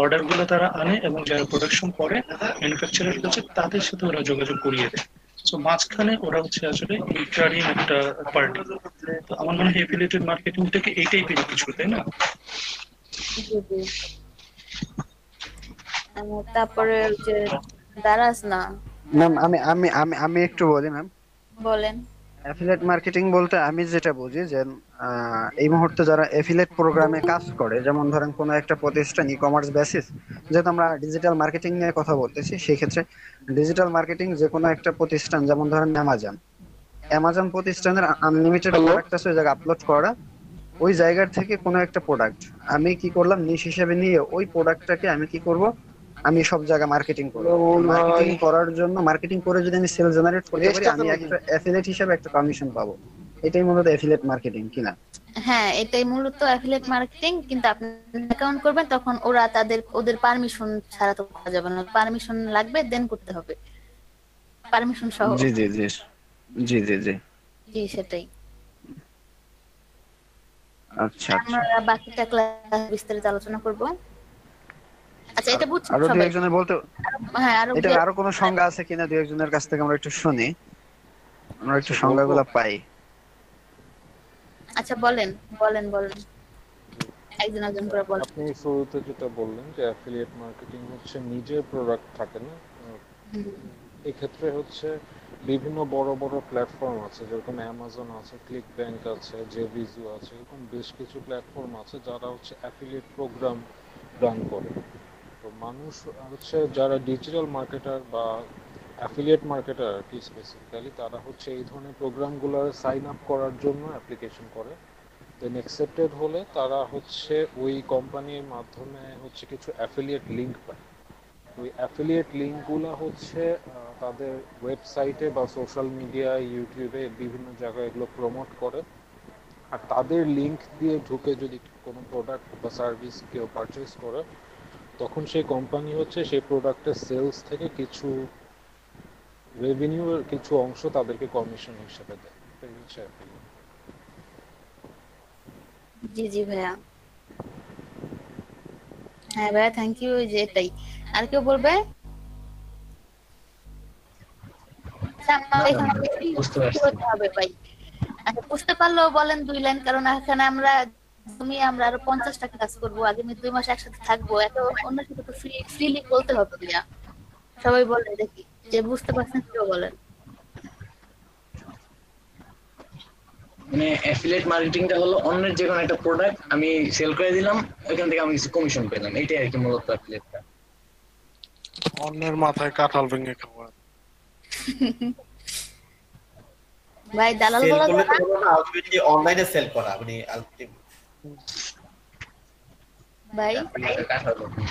অর্ডার গুলো তারা আনে এবং যারা প্রোডাকশন করে ম্যানুফ্যাকচারার কাছে তাদের সাথে ওরা যোগাযোগ করিয়ে দেয়। তো মাঝখানে ওরা হচ্ছে আসলে ইন্টারিম একটা পার্টি। তো আমার মনে হয় এফিলিয়েটেড মার্কেটিংটাকে এই টাইপের কিছু, তাই না?
তারপরে যে দারাজ না
ম্যাম আমি আমি আমি আমি একটু বলি ম্যাম।
বলেন।
অ্যাফিলিয়েট মার্কেটিং বলতে আমি যেটা বুঝি যে এই মুহূর্তে যারা অ্যাফিলিয়েট প্রোগ্রামে কাজ করে, যেমন ধরেন কোনো একটা প্রতিষ্ঠান ই কমার্স বেসিস, যেহেতু আমরা ডিজিটাল মার্কেটিং নিয়ে কথা বলতেছি, সেই ক্ষেত্রে ডিজিটাল মার্কেটিং যে কোনো একটা প্রতিষ্ঠান, যেমন ধরেন অ্যামাজন প্রতিষ্ঠানের আনলিমিটেড প্রোডাক্ট আছে ওই জায়গায় আপলোড করা, ওই জায়গার থেকে কোনো একটা প্রোডাক্ট আমি কি করলাম নিশ হিসেবে নিয়ে ওই প্রোডাক্টটাকে আমি কি করব, আমি সব জায়গায় মার্কেটিং করব। মার্কেটিং করার জন্য, মার্কেটিং করে যদি আমি সেল জেনারেট করতে পারি, আমি একটা অ্যাফিলিয়েট হিসেবে একটা কমিশন পাবো। এটাই মূলত অ্যাফিলিয়েট মার্কেটিং কিনা?
হ্যাঁ, এটাই মূলত অ্যাফিলিয়েট মার্কেটিং। কিন্তু আপনি অ্যাকাউন্ট করবেন তখন ওরা ওদের পারমিশন ছাড়া তো করা যাবে না, পারমিশন লাগবে, দেন করতে হবে পারমিশন সহ।
জি জি জি জি জি জি
জি সেটাই।
আচ্ছা
আমরা বাকিটা ক্লাস বিস্তারিত আলোচনা করব। আচ্ছা, এটা বুঝছেন
আরো দুই
সবাই?
একজনের বলতে,
হ্যাঁ,
এটা আরো কোনো সংজ্ঞা আছে কিনা দুই একজনের কাছ থেকে আমরা একটু শুনি, আমরা একটু সংজ্ঞাগুলো পাই।
আচ্ছা বলেন বলেন বলেন, একজন একজন করে বলেন।
আপনি শুরুতে যেটা বললেন যে অ্যাফিলিয়েট মার্কেটিং হচ্ছে নিজের প্রোডাক্ট থাকে না, এই ক্ষেত্রে হচ্ছে বিভিন্ন বড় বড় প্ল্যাটফর্ম আছে, যেরকম অ্যামাজন আছে, ক্লিক ব্যাংক আছে, জেভিজু আছে, এরকম বেশ কিছু প্ল্যাটফর্ম আছে যারা হচ্ছে অ্যাফিলিয়েট প্রোগ্রাম রান করে। তো মানুষ হচ্ছে যারা ডিজিটাল মার্কেটার বা অ্যাফিলিয়েট মার্কেটার আর কি স্পেসিফিক্যালি, তারা হচ্ছে এই ধরনের প্রোগ্রামগুলো সাইন আপ করার জন্য অ্যাপ্লিকেশন করে। দেন অ্যাকসেপ্টেড হলে তারা হচ্ছে ওই কোম্পানির মাধ্যমে হচ্ছে কিছু অ্যাফিলিয়েট লিঙ্ক পায়। ওই অ্যাফিলিয়েট লিঙ্কগুলো হচ্ছে তাদের ওয়েবসাইটে বা সোশ্যাল মিডিয়ায়, ইউটিউবে বিভিন্ন জায়গায় এগুলো প্রমোট করে। আর তাদের লিঙ্ক দিয়ে ঢুকে যদি কোনো প্রোডাক্ট বা সার্ভিস কেউ পারচেস করে, তখন সেই কোম্পানি হচ্ছে সেই প্রোডাক্টের সেলস থেকে কিছু রেভিনিউর কিছু অংশ তাদেরকে কমিশন হিসেবে দেয়। এটাই হচ্ছে অ্যাফিলিয়েট।
জি জি ভাইয়া। হ্যাঁ ভাইয়া, থ্যাংক ইউ। যে এটাই। আর কেউ বলবে? হবে ভাই। আচ্ছা, বুঝতে পারলেও বলেন 2 লাইন, কারণ এখানে আমরা আরো 50টা কাজ করবো, আগামী 2 মাস একসাথে থাকবো, এত অন্য সাথে তো ফ্রিলি বলতে হবে ভাইয়া। সবাই বলেন দেখি, যে বুঝতে পারছেন কেউ বলেন।
মানে অ্যাফিলিয়েট মার্কেটিংটা হলো অন্যের যে কোনো একটা প্রোডাক্ট আমি সেল করে দিলাম, ওইখান থেকে আমি কিছু কমিশন পেলাম, এটাই আর কি মূলত অ্যাফিলিয়েটটা।
অন্যের মাথায় কাঁঠাল ভেঙে খাওয়া।
ভাই দালাল
সেল
বলা
করলে
যায়
তো হলো না, আলটিমেটলি অনলাইনে সেল করা, মানে আলটিমেটলি
ভাই,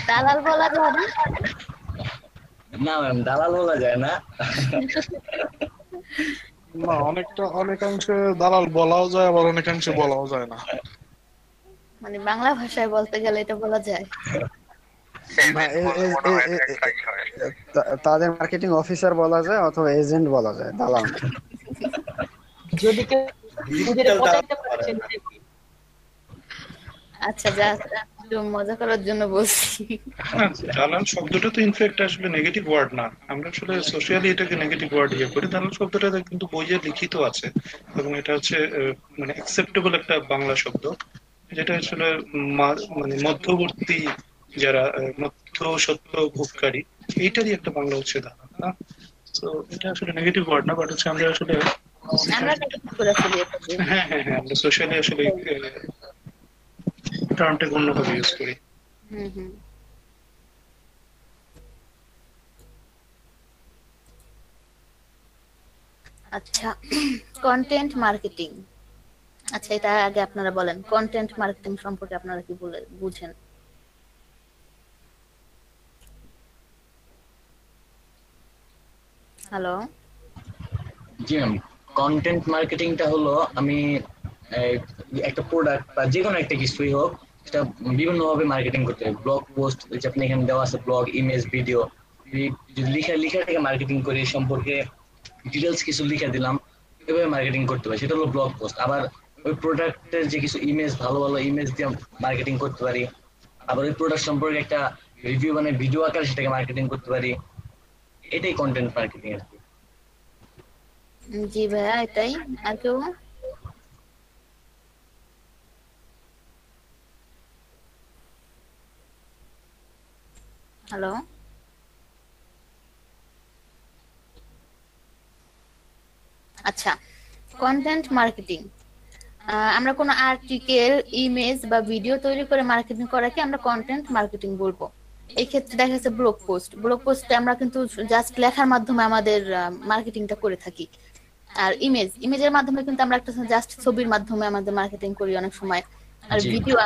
দালাল বলা যায় না?
না ম্যাম, দালাল বলা যায় না।
না, অনেকাংশে দালাল বলাও যায়, আবার অনেকাংশে বলাও যায় না।
মানে বাংলা ভাষায় বলতে গেলে এটা বলা যায়।
তাদের মার্কেটিং অফিসার বলা যায় অথবা এজেন্ট বলা যায়, দালাল না।
যদি কেউ নিজের পচাইতে পারছে না।
আচ্ছা, যা একটু মজা করার জন্য বলছি।
দালাল শব্দটা তো ইনফ্যাক্ট আসলে নেগেটিভ ওয়ার্ড না, আমরা আসলে সোশ্যালি এটাকে নেগেটিভ ওয়ার্ড ইয়ে করি। দালাল শব্দটা কিন্তু বইয়ে লিখিত আছে এবং এটা হচ্ছে মানে অ্যাকসেপ্টেবল একটা বাংলা শব্দ, যেটা আসলে মানে মধ্যবর্তী যারা মধ্য সত্য ভোগকারী, এইটারই একটা বাংলা হচ্ছে দালাল না। তো এটা আসলে নেগেটিভ ওয়ার্ড না, বাট হচ্ছে আমরা আসলে হ্যাঁ হ্যাঁ হ্যাঁ আমরা সোশ্যালি আসলে টার্মটাকে অন্যভাবে ইউজ করি।
আচ্ছা, কন্টেন্ট মার্কেটিং। আচ্ছা, এটা আগে আপনারা বলেন, কন্টেন্ট মার্কেটিং সম্পর্কে আপনারা কি বুঝেন? হ্যালো।
জি ম্যাম, কন্টেন্ট মার্কেটিংটা হলো আমি একটা প্রোডাক্ট বা যে কোনো একটা কিছুই হোক, সেটা বিভিন্ন ভাবে মার্কেটিং করতে হবে। ব্লগ পোস্ট, যে আপনি এখানে দেওয়া আছে ব্লগ, ইমেজ, ভিডিও, যদি লিখা থেকে মার্কেটিং করি, সম্পর্কে ডিটেলস কিছু লিখে দিলাম, এভাবে মার্কেটিং করতে হবে, সেটা হলো ব্লগ পোস্ট। আবার ওই প্রোডাক্টের যে কিছু ইমেজ, ভালো ভালো ইমেজ দিয়ে মার্কেটিং করতে পারি। আবার ওই প্রোডাক্ট সম্পর্কে একটা রিভিউ মানে ভিডিও আকারে সেটাকে মার্কেটিং করতে পারি। এটাই কন্টেন্ট মার্কেটিং আর কি।
জি ভাইয়া, এটাই। আর কেউ? হ্যালো, আচ্ছা, কন্টেন্ট মার্কেটিং আমরা কোনো আর্টিকেল, ইমেজ বা ভিডিও তৈরি করে মার্কেটিং করাকে আমরা কন্টেন্ট মার্কেটিং বলবো। এই ক্ষেত্রে দেখা যাচ্ছে ব্লগ পোস্টে আমরা কিন্তু জাস্ট লেখার মাধ্যমে আমাদের মার্কেটিংটা করে থাকি। আর ইমেজের মাধ্যমে কিন্তু আমরা একটা জাস্ট ছবির মাধ্যমে আমাদের মার্কেটিং করি অনেক সময়। আর ভিডিও,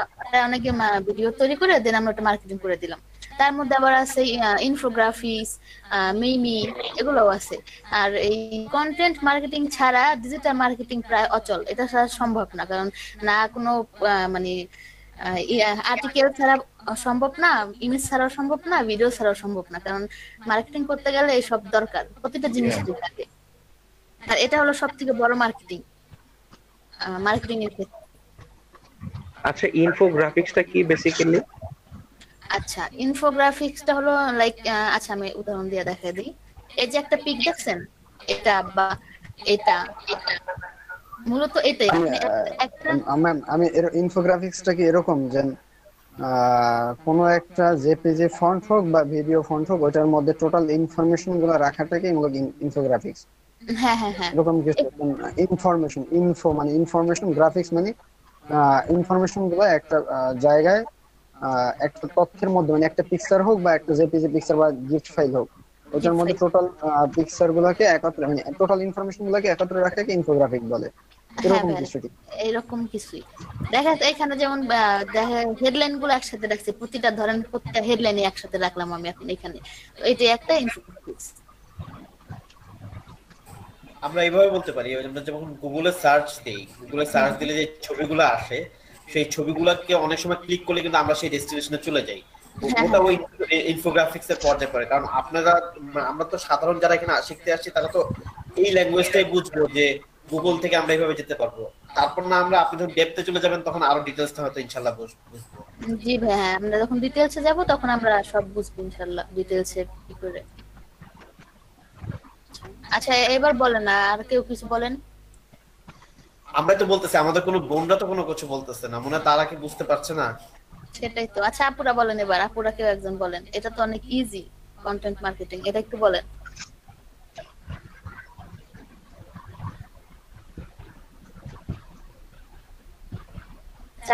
অনেকে ভিডিও তৈরি করে দেন আমরা ওটা মার্কেটিং করে দিলাম। তার মধ্যে আবার আছে ইনফোগ্রাফিক্স, মিমি, এগুলোও আছে। আর এই কন্টেন্ট মার্কেটিং ছাড়া ডিজিটাল মার্কেটিং প্রায় অচল, এটা ছাড়া সম্ভব না। কারণ না কোনো মানে আর্টিকেল ছাড়া সম্ভব না, ইমেজ ছাড়াও সম্ভব না, ভিডিও ছাড়াও সম্ভব না। কারণ মার্কেটিং করতে গেলে এইসব দরকার, প্রতিটা জিনিসই থাকে। আর এটা হলো সবথেকে বড় মার্কেটিং এর ক্ষেত্রে।
আচ্ছা, ইনফোগ্রাফিক্সটা কি বেসিক্যালি?
আচ্ছা, ইনফোগ্রাফিক্সটা হলো লাইক, আচ্ছা আমি উদাহরণ দিয়ে দেখাই দিই। এই যে একটা পিক দেখছেন, এটা বা এটা, মূলত এটাই।
আমি ইনফোগ্রাফিক্সটা কি এরকম যে কোনো একটা জেপিজি ফন্ট হোক বা ভিডিও ফন্ট হোক, ওটার মধ্যে টোটাল ইনফরমেশন গুলো রাখাটাকে ইনফোগ্রাফিক্স।
হ্যাঁ হ্যাঁ হ্যাঁ,
এরকম কিছু ইনফো মানে ইনফরমেশন, গ্রাফিক্স মানে ইনফরমেশন গুলো একটা জায়গায় একটা তথ্যের মধ্যে, মানে একটা পিকচার হোক বা একটা জেপিজি পিকচার বা গিফট ফাইল হোক, ওটার মধ্যে টোটাল পিকচার গুলোকে একত্রে, মানে টোটাল ইনফরমেশন গুলোকে একত্রে রাখাকে ইনফোগ্রাফিক বলে। এরকম কিছু,
এরকম কিছুই দেখা যাচ্ছে এখানে। যেমন হেডলাইন গুলো একসাথে রাখছে, প্রতিটা ধরেন প্রতিটা হেডলাইনে একসাথে রাখলাম আমি এখন এখানে, তো এটা একটা ইনফোগ্রাফিক্স।
আমরা এইভাবে বলতে পারি, আমরা যখন গুগলে সার্চ দিই, গুগলে সার্চ দিলে যে ছবিগুলো আসে, সেই ছবিগুলোকে অনেক সময় ক্লিক করলে কিন্তু আমরা সেই ডেস্টিনেশনে চলে যাই। ওটা ওই ইনফোগ্রাফিক্স এর পর্যায়ে পড়ে। কারণ আমরা তো সাধারণ যারা এখানে শিখতে আসছি, তারা তো এই ল্যাঙ্গুয়েজটাই বুঝবো যে গুগল থেকে আমরা এইভাবে যেতে পারবো। তারপর না আমরা, আপনি যখন ডেপথে চলে যাবেন তখন আরো ডিটেইলসটা হয়তো ইনশাআল্লাহ বুঝবো।
জি ভাই, হ্যাঁ, আমরা যখন ডিটেইলসে যাব তখন আমরা সব বুঝবো ইনশাআল্লাহ ডিটেইলসে কি করে। আচ্ছা, এবার বলেন, আর কেউ কিছু বলেন।
আমরা তো বলতেছি, আমাদের কোনো বোনরা তো কোনো কিছু বলতেছে না, মনে হয় তারা কি বুঝতে পারছে না?
সেটাই তো। আচ্ছা, আপুরা বলেন এবার, আপুরা কেউ একজন বলেন। এটা তো অনেক ইজি কন্টেন্ট মার্কেটিং, এটা একটু বলেন।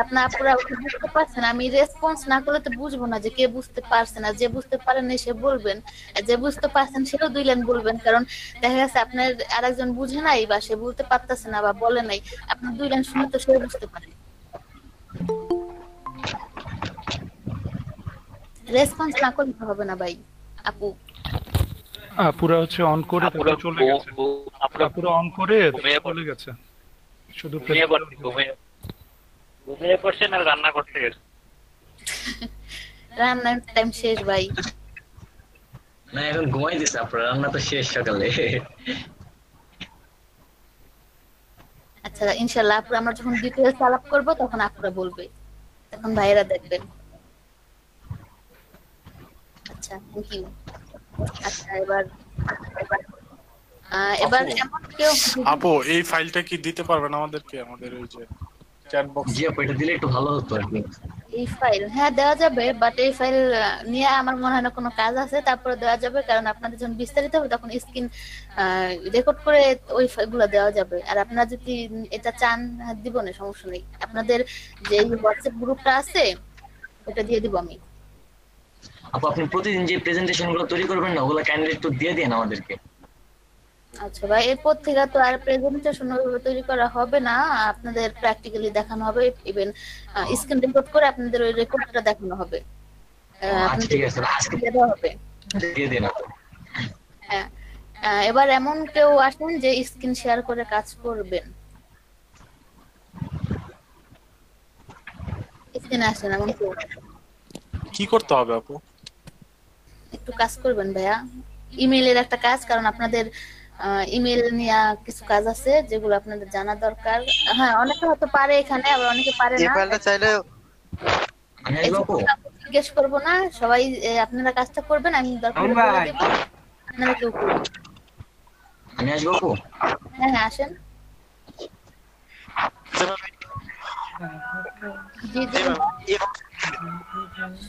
আপনার আপুরা বুঝতে পারছেন? আমি রেসপন্স না করলে তো বুঝবো না যে কে বুঝতে পারছে না। যে বুঝতে পারেন সে বলবেন, যে বুঝতে পারছেন সেও 2 লাইন বলবেন। কারণ দেখা গেছে আপনার আরেকজন বুঝে নাই বা সে বলতে পারতেছে না বা বলে নাই, আপনার 2 লাইন শুনে তো সে বুঝতে পারে। রেসপন্স না করলে হবে না ভাই। আপু
পুরো হচ্ছে অন করে তারপর চলে গেছে, পুরো অন করে চলে গেছে, শুধু
ঘুমিয়ে পড়ছেন আর রান্না করতে গেছে।
রান্নার টাইম শেষ ভাই।
না, এখন ঘুমাই দিছে, আপনার রান্না তো শেষ সকালে।
আচ্ছা, ইনশাআল্লাহ আপুরা আমরা যখন ডিটেইলস আলাপ করব তখন আপুরা বলবে, তখন ভাইরা দেখবেন। আচ্ছা, থ্যাংক ইউ। আচ্ছা, এবার এমন কেউ
আপু এই ফাইলটা কি দিতে পারবেন আমাদেরকে, আমাদের ওই যে চ্যাট বক্স?
জি আপু, এটা দিলে একটু ভালো হতো আর কি।
এই ফাইল হ্যাঁ দেওয়া যাবে, বাট এই ফাইল নিয়ে আমার মনে হয় না কোনো কাজ আছে। তারপরে দেওয়া যাবে, কারণ আপনাদের যখন বিস্তারিত হবে তখন স্ক্রিন রেকর্ড করে ওই ফাইলগুলো দেওয়া যাবে। আর আপনারা যদি এটা চান দিব না, সমস্যা নেই। আপনাদের যে হোয়াটসঅ্যাপ গ্রুপটা আছে ওটা দিয়ে দিব আমি।
আপু, আপনি প্রতিদিন যে প্রেজেন্টেশন গুলো তৈরি করবেন না, ওগুলো কাইন্ডলি একটু দিয়ে দেন আমাদেরকে।
আচ্ছা ভাই, এরপর থেকে তো আর প্রেজেন্টেশন তৈরি করা হবে না, আপনাদের প্র্যাকটিক্যালি দেখানো হবে। ইভেন স্ক্রিন রেকর্ড করে আপনাদের ওই রেকর্ডটা দেখানো হবে।
আচ্ছা ঠিক আছে, আজকে
দেওয়া হবে,
দিয়ে দেন।
হ্যাঁ। এবার এমন কেউ আসেন যে স্ক্রিন শেয়ার করে কাজ করবেন। স্ক্রিনে আসেন এমন কেউ।
কি করতে হবে আপু?
একটু কাজ করবেন ভাইয়া, ইমেইলের একটা কাজ। কারণ আপনাদের ইমেল নিয়ে কিছু কাজ আছে যেগুলো আপনাদের জানা দরকার। হ্যাঁ, অনেকে হয়তো পারে এখানে, আবার অনেকে পারে
এই
না।
ফাইলটা চাইলে
জিজ্ঞেস করবো না, সবাই আপনারা কাজটা করবেন, আমি দরকার হলে বলে দেব, আপনারা কেউ করবেন।
আমি আসবো আপু?
হ্যাঁ হ্যাঁ, আসেন। জি জি,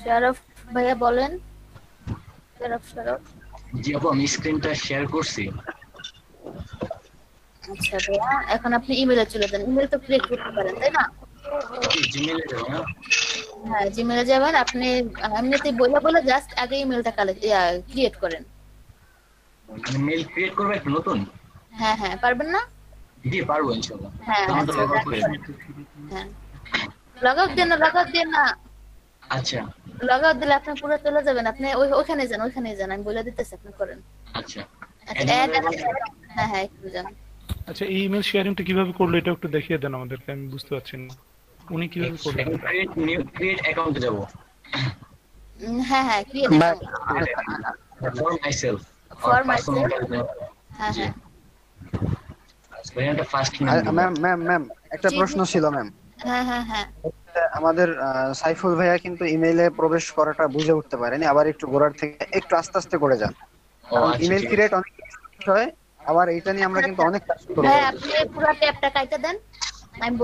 শরফ ভাইয়া বলেন। শরফ।
জি আপু, আমি স্ক্রিনটা শেয়ার করছি।
আচ্ছা ভাইয়া, এখন আপনি ইমেলে চলে যান। ইমেল তো ক্রিয়েট করতে পারেন, তাই না?
জিমেইলে যাব না?
হ্যাঁ, জিমেলে যাবেন। আপনি এমনিতে বলে জাস্ট আগে ইমেলটা ক্রিয়েট করেন।
মানে মেল ক্রিয়েট করবে একটা নতুন?
হ্যাঁ হ্যাঁ, পারবেন না?
জি পারবো ইনশাআল্লাহ।
হ্যাঁ,
তাহলে তো লগ আউট করে দিন।
হ্যাঁ, লগ আউট দেন না।
আচ্ছা
লগ আউট দিলে আপনি পুরো চলে যাবেন। আপনি ওখানে যান, আমি বলে দিতেছি, আপনি করেন।
আচ্ছা
হ্যাঁ হ্যাঁ, একটু যান।
আচ্ছা, এই ইমেল শেয়ারিংটা কিভাবে করলো এটা একটু দেখিয়ে দেন আমাদেরকে, আমি বুঝতে পারছি না উনি কিভাবে করলেন।
ক্রিয়েট অ্যাকাউন্টে যাব।
হ্যাঁ হ্যাঁ, ক্রিয়েট
ফর মাইসেলফ।
হ্যাঁ হ্যাঁ।
ম্যাম একটা প্রশ্ন ছিল ম্যাম।
হ্যাঁ হ্যাঁ হ্যাঁ,
আমাদের সাইফুল ভাইয়া কিন্তু ইমেইলে প্রবেশ করাটা বুঝে উঠতে পারেনি, আবার একটু গোড়ার থেকে একটু আস্তে আস্তে করে যান। ইমেল ক্রিয়েট অনেক হয়, আবার এইটা নিয়ে আমরা কিন্তু অনেক কাজ করব।
হ্যাঁ, আপনি পুরো ট্যাবটা কাইটা দেন। আমি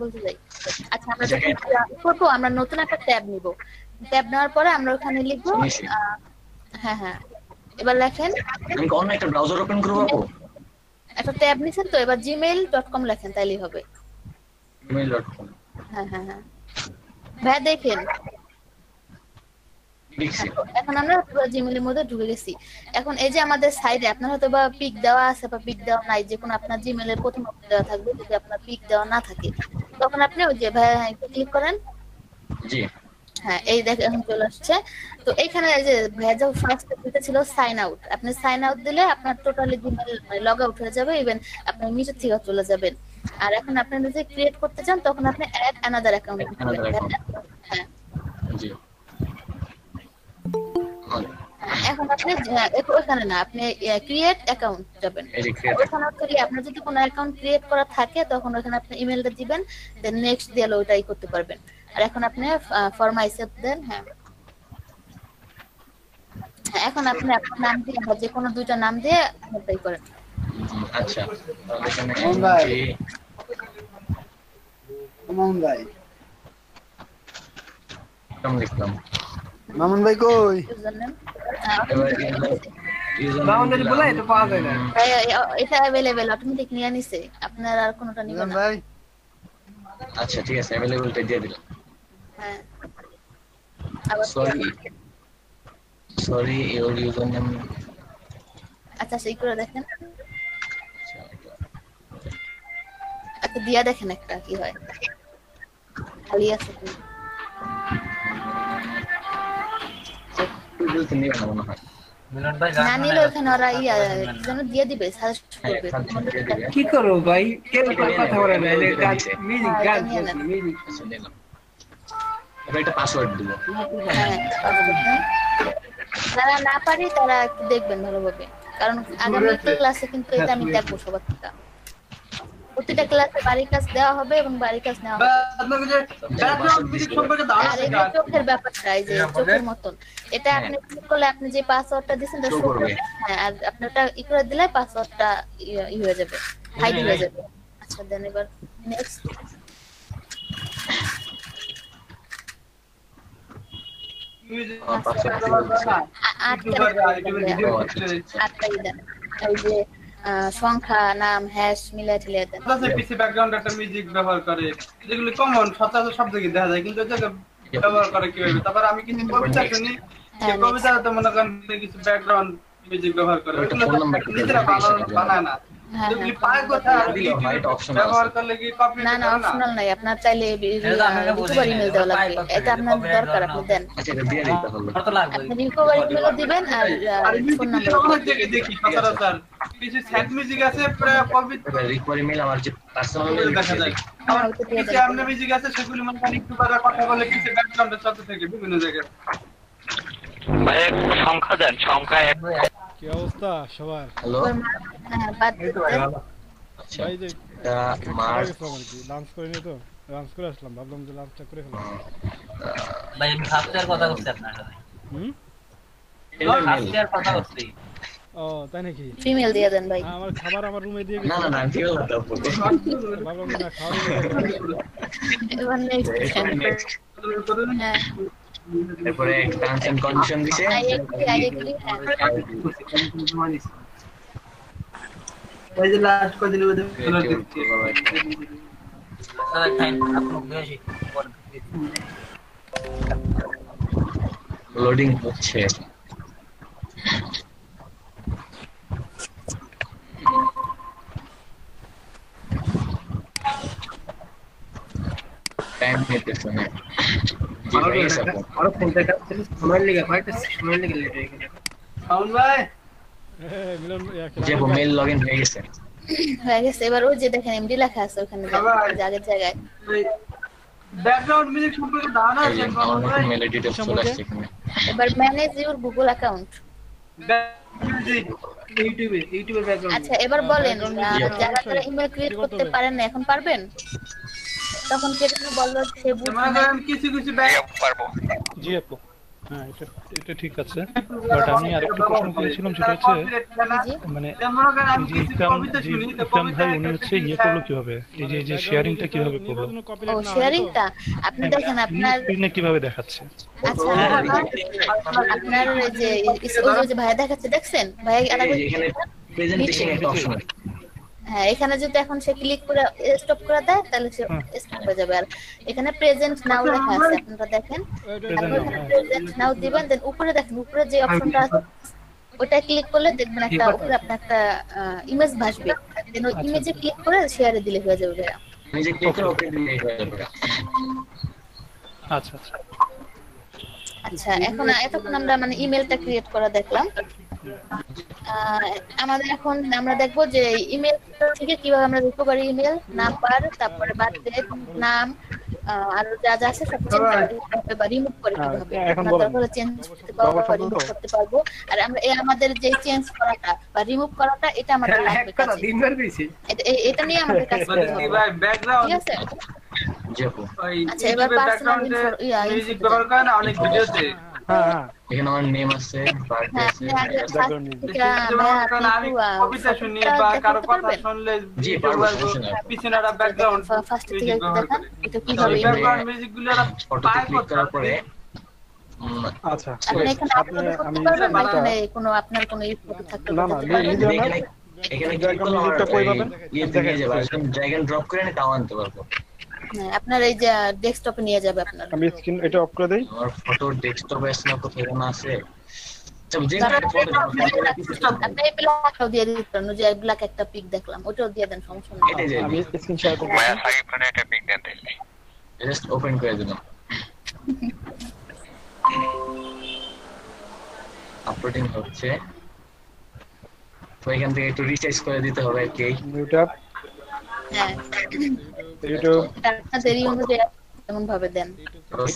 বলতে যাই। আচ্ছা, আমরা যখন করব, আমরা নতুন একটা ট্যাব নিব। ট্যাব নেওয়ার পরে আমরা ওখানে লিখব। হ্যাঁ হ্যাঁ, এবার লেখেন।
আমি অন্য একটা ব্রাউজার ওপেন করব আপু?
একটা ট্যাব নিছেন তো, এবার gmail.com লেখেন, তাইলেই হবে।
gmail.com।
হ্যাঁ হ্যাঁ হ্যাঁ, ভাই দেখেন এখন আমরা পুরো জিমেইলের মধ্যে ঢুকে গেছি। এখন এই যে আমাদের সাইডে আপনার হয়তো বা পিক দেওয়া আছে বা পিক দেওয়া নাই, যে কোনো আপনার জিমেইলের প্রথম দেওয়া থাকবে। যদি আপনার পিক দেওয়া না থাকে, তখন আপনি ওই যে ভাই ক্লিক করেন।
জি
হ্যাঁ, এই দেখেন এখন চলে আসছে। তো এইখানে এই যে ভাইয়া যে ফার্স্ট দিতে ছিল সাইন আউট, আপনি সাইন আউট দিলে আপনার টোটালি জিমেইল লগ আউট হয়ে যাবে, ইভেন আপনি নিচে থেকে চলে যাবেন। আর এখন আপনি যদি ক্রিয়েট করতে চান, তখন আপনি অ্যাড অ্যানাদার অ্যাকাউন্ট দিবেন। হ্যাঁ
জি,
এখন আপনি ওখানে না, আপনি ক্রিয়েট অ্যাকাউন্ট যাবেন। ওখানে হচ্ছে আপনার যদি কোনো অ্যাকাউন্ট ক্রিয়েট করা থাকে, তখন ওখানে আপনি ইমেলটা দিবেন, দেন নেক্সট দিয়ে ওইটাই করতে পারবেন। আর এখন আপনি ফর মাইসেলফ দেন। হ্যাঁ, এখন আপনি আপনার নাম দিয়ে বা যে কোনো দুইটা নাম দিয়ে ওটাই করেন।
আচ্ছা,
মামুন ভাই
কেমন লিখলাম?
মামুন ভাই কই?
এটা अवेलेबल অটোমেটিক নিয়ে নিছে, আপনার আর কোনটা নিবেন না।
আচ্ছা ঠিক আছে, अवेलेबलটা দিয়ে দিলাম।
হ্যাঁ,
সরি ইওর ইউজার নেম।
আচ্ছা, সেই করে দেখেন। আচ্ছা, দিয়া দেখেন একটা কি হয়, খালি আছে কি না নিলে ওখানে ওরা যেন দিয়ে দিবে, সাজেস্ট করবে।
কি করো ভাই, কেউ কথা বলে না, মিউজিক গান
একটা পাসওয়ার্ড দিব।
যারা না পারে তারা দেখবেন ভালোভাবে, কারণ আগামী ক্লাসে কিন্তু এটা আমি দেখবো সবার থেকে। প্রতিটা ক্লাসে বাড়ির কাজ দেওয়া হবে এবং বাড়ির কাজ নেওয়া হবে। আর এই চোখের ব্যাপারটা, এই যে চোখের মতন, এটা আপনি ক্লিক করলে আপনি যে পাসওয়ার্ডটা দিয়েছেন এটা শো করবে। হ্যাঁ, আর আপনি ওটা করে দিলে পাসওয়ার্ডটা হয়ে যাবে, হাইড হয়ে যাবে। আচ্ছা, দেন এবার নেক্সট। সংখ্যা, নাম, হ্যাশ মিলাই ঠেলে দেন।
পিসি ব্যাকগ্রাউন্ড একটা মিউজিক ব্যবহার করে, যেগুলো কমন সচরাচর সব জায়গায় দেখা যায়, কিন্তু এটাকে ব্যবহার করে কিভাবে? তারপর আমি কিন্তু কবিতা শুনি, কবিতাতে মনে করেন কিছু ব্যাকগ্রাউন্ড মিউজিক ব্যবহার করে, নিজেরা বানায় না।
না না, অপশনাল নাই, আপনার চাইলে রিকভারি ইমেল দেওয়া লাগবে, এটা আপনার দরকার, আপনি দেন। আপনি রিকভারি ইমেল দিবেন আর ফোন নাম্বার।
দেখি সচরাচর কিছু স্যাড মিউজিক আছে, পবিত্র
রিকভারি ইমেল আমার যে পার্সোনাল মেল
দেখা যায়। কিছু এমন মিউজিক আছে সেগুলি মনে করেন একটু করে কথা বলে কিছু ব্যাকগ্রাউন্ডে চলতে থাকে বিভিন্ন জায়গায়।
ভাই সংখ্যা দেন, সংখ্যা
অবস্থা সবার?
হ্যালো
হ্যাঁ বাদ দেন।
আচ্ছা
ভাই যে
মার্চ
লাঞ্চ করে নি তো, লাঞ্চ করে আসলাম, ভাবলাম যে লাঞ্চটা করে ফেলাম।
ভাই আমি হাফটার কথা বলছি আপনার সাথে। হাফটার কথা বলছি।
ও তাই নাকি?
ফিমেল দিয়ে দেন ভাই।
আমার খাবার আমার রুমে দিয়ে গেছে।
না না না ফিমেল না তো
ভাবলাম না খাওয়া
এবার নেক্সট হ্যাঁ
এরপরে টার্মস এন্ড কন্ডিশন দিছে
আই এগ্রি
ওই যে লাস্ট কদিন মধ্যে
স্যার টাইম আপনি বেশি
লোডিং হচ্ছে টাইম নিতেছে না জি ভাই সব
আর ফোন দেখা ছিল সময় লেগে কয়টা সময় লেগে লেট হয়ে গেল সাউন্ড ভাই
মিলন
যে মেল লগইন হয়ে গেছে
হয়ে গেছে। এবার ওই যে দেখেন এমডি লেখা আছে ওখানে জায়গায় জায়গায়
ব্যাকগ্রাউন্ড মিউজিক সম্পর্কে ধারণা আছে
আমার নতুন মেল ডিটেইলস চলে আসছে এখানে
এবার ম্যানেজ ইওর গুগল অ্যাকাউন্ট
ইউটিউবে ব্যাকগ্রাউন্ড।
আচ্ছা এবার বলেন যারা যারা ইমেল ক্রিয়েট করতে পারেন না এখন পারবেন? তখন কে যেন বললো সে বুঝবে না
কিছু কিছু ব্যাক
পারবো।
জি আপু, হ্যাঁ এটা ঠিক আছে, বাট আমি আরেকটা প্রশ্ন করেছিলাম, সেটা হচ্ছে মানে ইকরাম ভাই উনি হচ্ছে ইয়ে করলো কিভাবে, এই যে শেয়ারিংটা কিভাবে করলো?
ও শেয়ারিংটা আপনি দেখেন আপনার
স্ক্রিনে কিভাবে দেখাচ্ছে?
আচ্ছা আপনার এই যে ওই যে ভাই দেখাচ্ছে দেখছেন ভাই
এখানে প্রেজেন্টেশন একটা অপশন আছে।
হ্যাঁ এখানে যদি এখন সে ক্লিক করে স্টপ করে দেয় তাহলে সে স্টপ হয়ে যাবে। আর এখানে প্রেজেন্ট নাও লেখা আছে আপনারা দেখেন, প্রেজেন্ট নাও দিবেন, দেন উপরে দেখেন উপরে যে অপশনটা আছে ওটা ক্লিক করলে দেখবেন একটা উপরে আপনার একটা ইমেজ ভাসবে, দেন ওই ইমেজে ক্লিক করে শেয়ারে দিলে হয়ে যাবে।
ইমেজে ক্লিক করে ওকে দিলে হয়ে যাবে।
আচ্ছা আচ্ছা
আচ্ছা এখন এতক্ষণ আমরা মানে ইমেলটা ক্রিয়েট করা দেখলাম। আমাদের এখন আমরা দেখবো যে ইমেল থেকে কিভাবে আমরা রিকভারি ইমেল নাম্বার তারপরে বার্থডে নাম আর যা যা আছে সব চেঞ্জ করতে বা রিমুভ করে কিভাবে আমরা তারপরে চেঞ্জ করতে পারবো বা রিমুভ করতে পারবো। আর আমরা আমাদের যে চেঞ্জ করাটা বা রিমুভ করাটা এটা আমাদের লাগবে কাছে, এটা নিয়ে আমাদের কাছে
ভাই ব্যাকগ্রাউন্ড
ঠিক আছে।
আচ্ছা এবার পার্সোনাল মিউজিক ব্যবহার করে না অনেক ভিডিওতে।
হ্যাঁ
এখানে আমার নেম আছে, বার্থডে আছে,
আমি কবিতা শুনি বা কারো কথা শুনলে
জি পারবো
পিছনে একটা ব্যাকগ্রাউন্ড
ফার্স্ট থেকে দেখেন এটা কিভাবে
ব্যাকগ্রাউন্ড মিউজিক গুলো পায়
ক্লিক করার পরে
আচ্ছা
আপনি এখানে আপলোড করতে পারবেন না, এখানে কোনো আপনার কোনো ফটো থাকতে
না না
এখানে ক্লিক করলে মিউজিকটা কই পাবেন ইয়েতে নিয়ে যাবে, আমি ড্র্যাগ এন্ড ড্রপ করে তাও আনতে পারবো।
আপনার এই যে ডেস্কটপে নিয়ে যাবে আপনার।
আমি স্ক্রিন এটা অফ করে দেই।
আমার ফটো ডেস্কটপে আছে না, কোথায় না আছে?
আপনি এই ব্ল্যাকটাও দিয়ে দিতেন, যে ব্ল্যাক একটা পিক দেখলাম ওটাও দিয়ে দেন, সমস্যা নেই।
আমি স্ক্রিন শেয়ার করব।
সাকিব খান একটা পিক দেন তাইলে
জাস্ট ওপেন করে দিলাম। আপলোডিং হচ্ছে, তো এখান থেকে একটু রিসাইজ করে দিতে হবে আর কি।
ইউটিউব
হ্যাঁ
ইউটিউব
আপনাদের এই অনুযায়ী এমন ভাবে দেন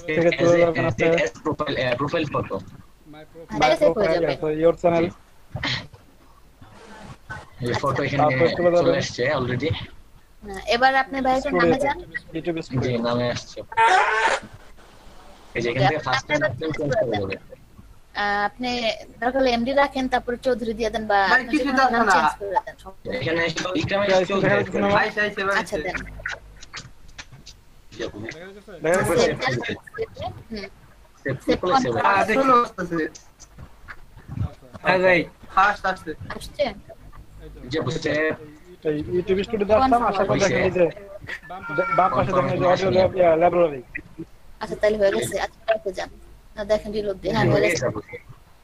থেকে তুলে রাখেন আপনার
প্রোফাইল ফটো
ইওর চ্যানেল
এই ফটো এখানে চলে আসছে অলরেডি।
এবার আপনি ভাইয়ের নামে যান,
ইউটিউব
জি নামে আসছে, এই যে এখান থেকে ফার্স্ট টাইম আপনি চেঞ্জ করে দেবেন।
আপনি দরকার হলে এমডি রাখেন, তারপরে চৌধুরী দিয়ে দেন বা
কিছু দরকার না,
চেঞ্জ করে দেন।
এখানে ইকরামের চৌধুরী
আচ্ছা দেন
ইউটিউব স্টুডিওতে আসলাম, আসার পর দেখেন এই যে বাম পাশে দেখেন যে অডিও লাইব্রেরি।
আচ্ছা তাহলে হয়ে গেছে। আচ্ছা দেখে যান, দেখেন রিলোড দিয়ে হ্যাঁ হয়ে গেছে,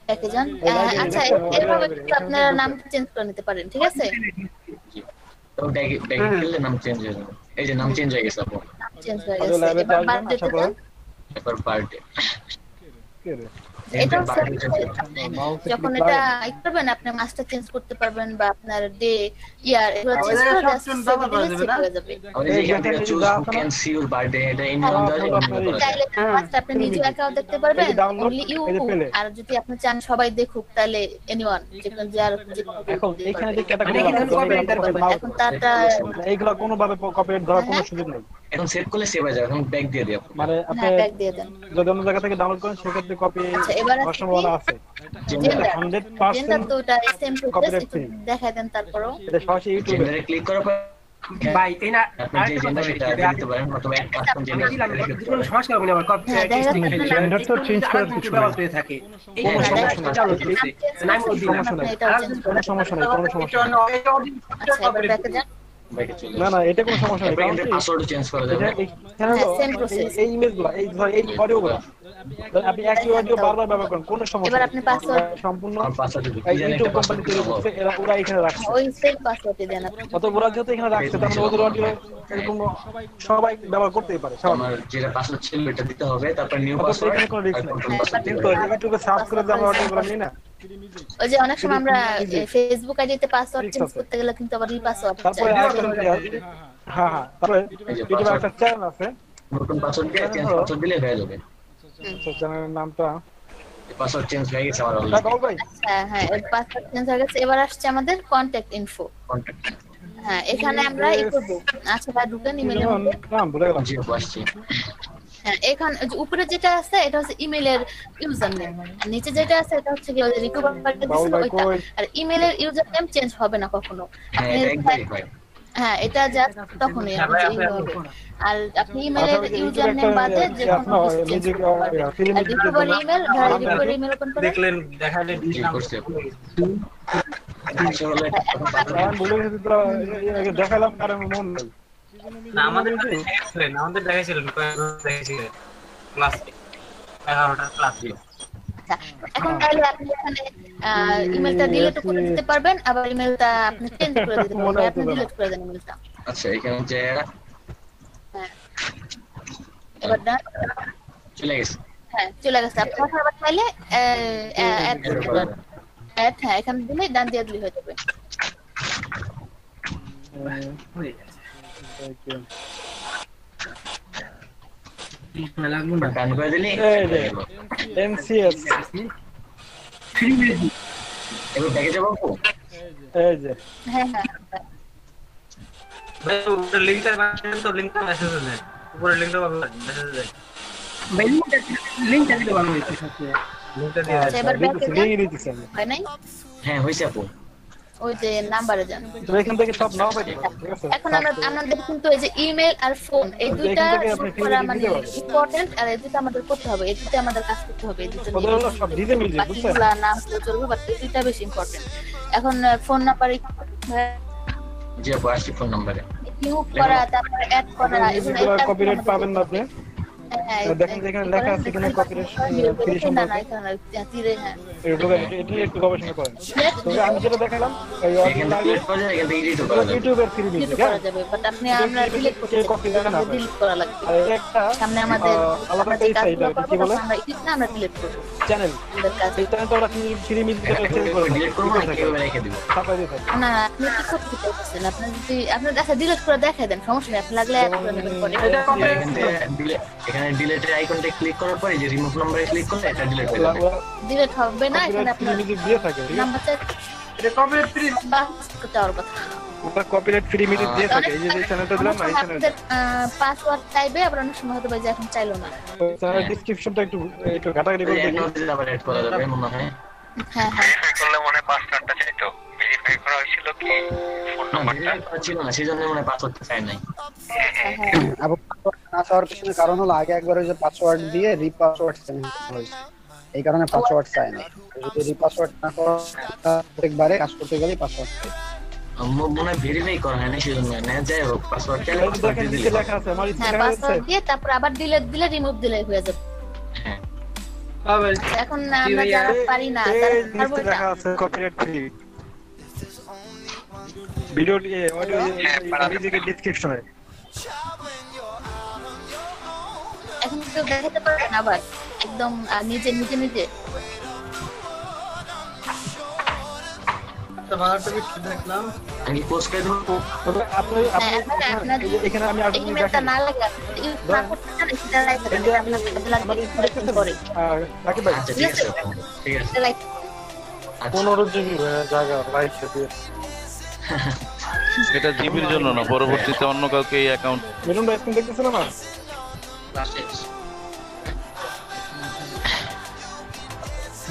দেখে যান। আচ্ছা এভাবে আপনারা নাম চেঞ্জ করে নিতে পারেন, ঠিক আছে?
তো ডাইরেক্টলি নাম চেঞ্জ হয়ে যাবে, এই যে নাম চেঞ্জ হয়ে গেছে আপু,
চেঞ্জ হয়ে গেছে। এবার বার্থডে দেন,
এবার বার্থডে
এটা যখন এটা করবেন আপনি মাসটা চেঞ্জ করতে পারবেন বা আপনার ডে ইয়ার এগুলো চেঞ্জ করে জাস্ট হয়ে যাবে। আপনি নিজে একাও দেখতে পারবেন অনলি ইউ, আর যদি আপনি চান সবাই দেখুক তাহলে এনিওয়ান যার
এখন এখানে যে ক্যাটাগরি
এখন তারটা
এইগুলো কোনো ভাবে কপিরাইট ধরার কোনো সুযোগ নেই।
এখন সেভ করলে সেভ হয়ে যাবে, এখন ব্যাক দিয়ে দিও।
মানে আপনি
ব্যাক দিয়ে দেন,
যদি অন্য জায়গা থেকে ডাউনলোড করেন সেক্ষেত্রে কপি
এবার
সম্ভাবনা আছে।
জেন্ডার
100%
তো এটা সেম প্রসেস দেখায় দেন। তারপরও
এটা সরাসরি ইউটিউবে
ক্লিক করার পর
ভাই তাই না
আপনি যে জেন্ডার সেটা দিতে পারেন, অথবা এক পার্সন জেন্ডার
কোনো সমস্যা হবে না। আবার কপি
জেন্ডার তো চেঞ্জ করার কিছু
হয়ে থাকে, এই
কোনো সমস্যা নেই, কোনো সমস্যা নেই, কোনো সমস্যা নেই।
আচ্ছা এবার ব্যাকে যান।
না না এটা কোনো সমস্যা নেই, কারণ
পাসওয়ার্ড চেঞ্জ করা যাবে।
Same process. এই ইমেজগুলো এই ধর এই অডিওগুলো আপনি একই অডিও বারবার ব্যবহার করেন, কোনো সমস্যা নেই।
এবার আপনি পাসওয়ার্ড
সম্পূর্ণ ইউটিউব কোম্পানি তৈরি করছে, ওরা এখানে রাখছে,
ওই সেম পাসওয়ার্ড দেন আপনি।
অত ওরা যেহেতু এখানে রাখছে তাহলে ওদের অডিও এরকম সবাই ব্যবহার করতেই পারে।
আমার যেটা পাসওয়ার্ড ছিল এটা দিতে হবে, তারপর নিউ পাসওয়ার্ড।
এখানে কোনো রিস্ক নেই, কিন্তু ইউটিউবে সার্চ করে যে আমরা অডিওগুলো নিই না,
ওই যে অনেক সময় আমরা ফেসবুক আইডিতে পাসওয়ার্ড চেঞ্জ করতে গেলে কিন্তু আবার রিপাসওয়ার্ড
তারপরে হ্যাঁ তারপরে ইউটিউবে একটা চ্যানেল আছে,
নতুন পাসওয়ার্ড দিয়ে চেঞ্জ পাসওয়ার্ড দিলে হয়ে যাবে।
চ্যানেলের নামটা
পাসওয়ার্ড চেঞ্জ হয়ে গেছে আমার অলরেডি।
হ্যাঁ এর পাসওয়ার্ড চেঞ্জ হয়ে গেছে। এবার আসছে আমাদের কন্টাক্ট ইনফো। হ্যাঁ এখানে আমরা ই করব। আচ্ছা ভাই ঢুকেন ইমেইলের মধ্যে।
নাম ভুলে গেলাম।
জি আসছে।
হ্যাঁ এখানে উপরে যেটা আছে এটা হচ্ছে ইমেইলের ইউজার নেম, আর নিচে যেটা আছে এটা হচ্ছে কি ওই রিকভারটা দিছিল ওইটা। আর ইমেইলের ইউজার নেম চেঞ্জ হবে না কখনো। হ্যাঁ এটা জাস্ট তখনই হবে। আর আপনি ইমেইলের ইউজার নেম বাদে যে কোনো recovery email recovery email open করে
দেখলেন দেখালেন
জি করতে
দেখালাম কারণ মন নেই
না। আমাদের দেখাইছিলেন ক্লাস 11টা ক্লাস।
এখন তাহলে আপনি এখানে ইমেলটা ডিলিট করে দিতে পারবেন, আবার ইমেলটা আপনি চেঞ্জ করে দিতে পারবেন। আপনি ডিলিট করে দেন ইমেলটা।
আচ্ছা এখানে যে
হ্যাঁ এবার ডান
চলে গেছে।
হ্যাঁ চলে গেছে। আপনি আবার চাইলে অ্যাড হ্যাঁ এখানে দিলে ডান দিয়ে দিলে হয়ে যাবে।
গান করে দিলি
এমসিএস
ফ্রি মিউজিক
এবার ব্যাকে যাব।
এই যে
হ্যাঁ হ্যাঁ
ভাই উপরে লিংকটা বানান তো, লিংকটা মেসেজ দেন, উপরে লিংকটা মেসেজ দেন ভাই, লিংকটা দিলে ভালো হইছে। লিংকটা দিয়ে
আচ্ছা এবার ব্যাকে যান। হয় নাই?
হ্যাঁ হইছে আপু।
ওই যে নাম্বারে যান।
তো এখান থেকে সব নাও পাইতে পারো, ঠিক আছে?
এখন আমাদের কিন্তু এই যে ইমেল আর ফোন এই দুইটা করা মানে ইম্পর্টেন্ট, আর এই দুটো আমাদের করতে হবে, এই দুটো আমাদের কাজ করতে হবে। এই দুটো
ওদের হলো সব ডিজে মিউজিক, বুঝছেন?
বাকিগুলা নাম চলবে, বাট এই দুইটা বেশি ইম্পর্টেন্ট। এখন ফোন নাম্বার
জি আপু আসছে ফোন নম্বরে
ইউ করা, তারপর অ্যাড করা,
এগুলো কপিরাইট পাবেন না আপনি। দেখেন যেখানে লেখা আছে কিনা কপিরাইট ফ্রি সম্পর্কে এটি একটু গবেষণা করেন। তবে আমি যেটা দেখালাম এই ইউটিউবের ফ্রি মিউজিক করা যাবে, বাট আপনি আমরা ডিলিট করতে কপি দেন না, ডিলিট করা লাগবে। একটা সামনে আমাদের আলাদা পেজ এটা কি বলে আমরা ইট না আমরা ডিলিট করব চ্যানেল, এই চ্যানেলটা আমরা ফ্রি মিউজিক এটা সেভ করব, ডিলিট করব না কিভাবে রেখে দিব ছাপাই দিতে না। আপনি কি করতে চাইছেন? আপনি যদি আপনি দেখা ডিলিট করে দেখায় দেন, সমস্যা নেই, আপনি লাগলে অ্যাড করে নেবেন পরে। এটা
এখানে ডিলিটের আইকনটা ক্লিক করার পরে যে রিমুভ নম্বরে ক্লিক করলে এটা ডিলিট হয়ে যাবে।
ডিলিট হবে না, এখানে আপনি
মিউজিক দিয়ে থাকে
নাম্বারটা
এটা কপিরাইট ফ্রি
বাস করতে আর কথা না,
ওটা কপিরাইট ফ্রি মিউজিক দিয়ে থাকে। এই যে চ্যানেলটা দিলাম না, এই চ্যানেলটা
পাসওয়ার্ড চাইবে, আবার অনেক সময় হয়তো যে এখন চাইলো না।
চ্যানেল ডেসক্রিপশনটা একটু ঘাটাঘাটি করে দেখি,
আবার এড করা যাবে মনে হয়।
হ্যাঁ হ্যাঁ
ভেরিফাই করলে মনে পাসওয়ার্ডটা চাইতো, ভেরিফাই করা হয়েছিল কি ফোন নাম্বারটা
ছিল না, সেজন্য মনে পাসওয়ার্ডটা চাই নাই।
আবার না চাওয়ার পিছনে কারণ হলো আগে একবার ওই যে পাসওয়ার্ড দিয়ে রিপাসওয়ার্ড চেঞ্জ হয়েছে, এই কারণে পাসওয়ার্ড চাই না। যদি রিপাসওয়ার্ড না করা প্রত্যেকবারে কাজ করতে গেলে পাসওয়ার্ড চাই।
মনে হয় ভেরিফাই করা হয় না, সেজন্য না। যাই হোক পাসওয়ার্ড চাইলে পাসওয়ার্ড দিয়ে
লেখা আছে আমার ইচ্ছে
হ্যাঁ পাসওয়ার্ড দিয়ে তারপর আবার ডিলিট দিলে রিমুভ দিলে হয়ে যাবে।
হ্যাঁ
এখন আমরা যারা পারি না তারা পারবো এটা।
লেখা আছে কপিরাইট ফ্রি ভিডিও অডিও মিউজিকের ডেসক্রিপশনে।
এখন কেউ দেখাতে পারবে না, আবার একদম নিজে নিজে নিজে
দেখলাম
আমি পোস্ট করে দেবো।
তবে আপনি এখানে আমি আর
এই মেলটা না লাগা ইউজ না করতে চান সেটা রাইখে দেন আপনার কাজে লাগবে পরে
রাকিব ভাই
আচ্ছা ঠিক আছে ঠিক আছে।
15 জিবি জায়গা রাইখে দিয়ে
এটা জিবির জন্য না, পরবর্তীতে অন্য কাউকে এই অ্যাকাউন্ট।
মিলন ভাই স্ক্রিন দেখতেছেন না?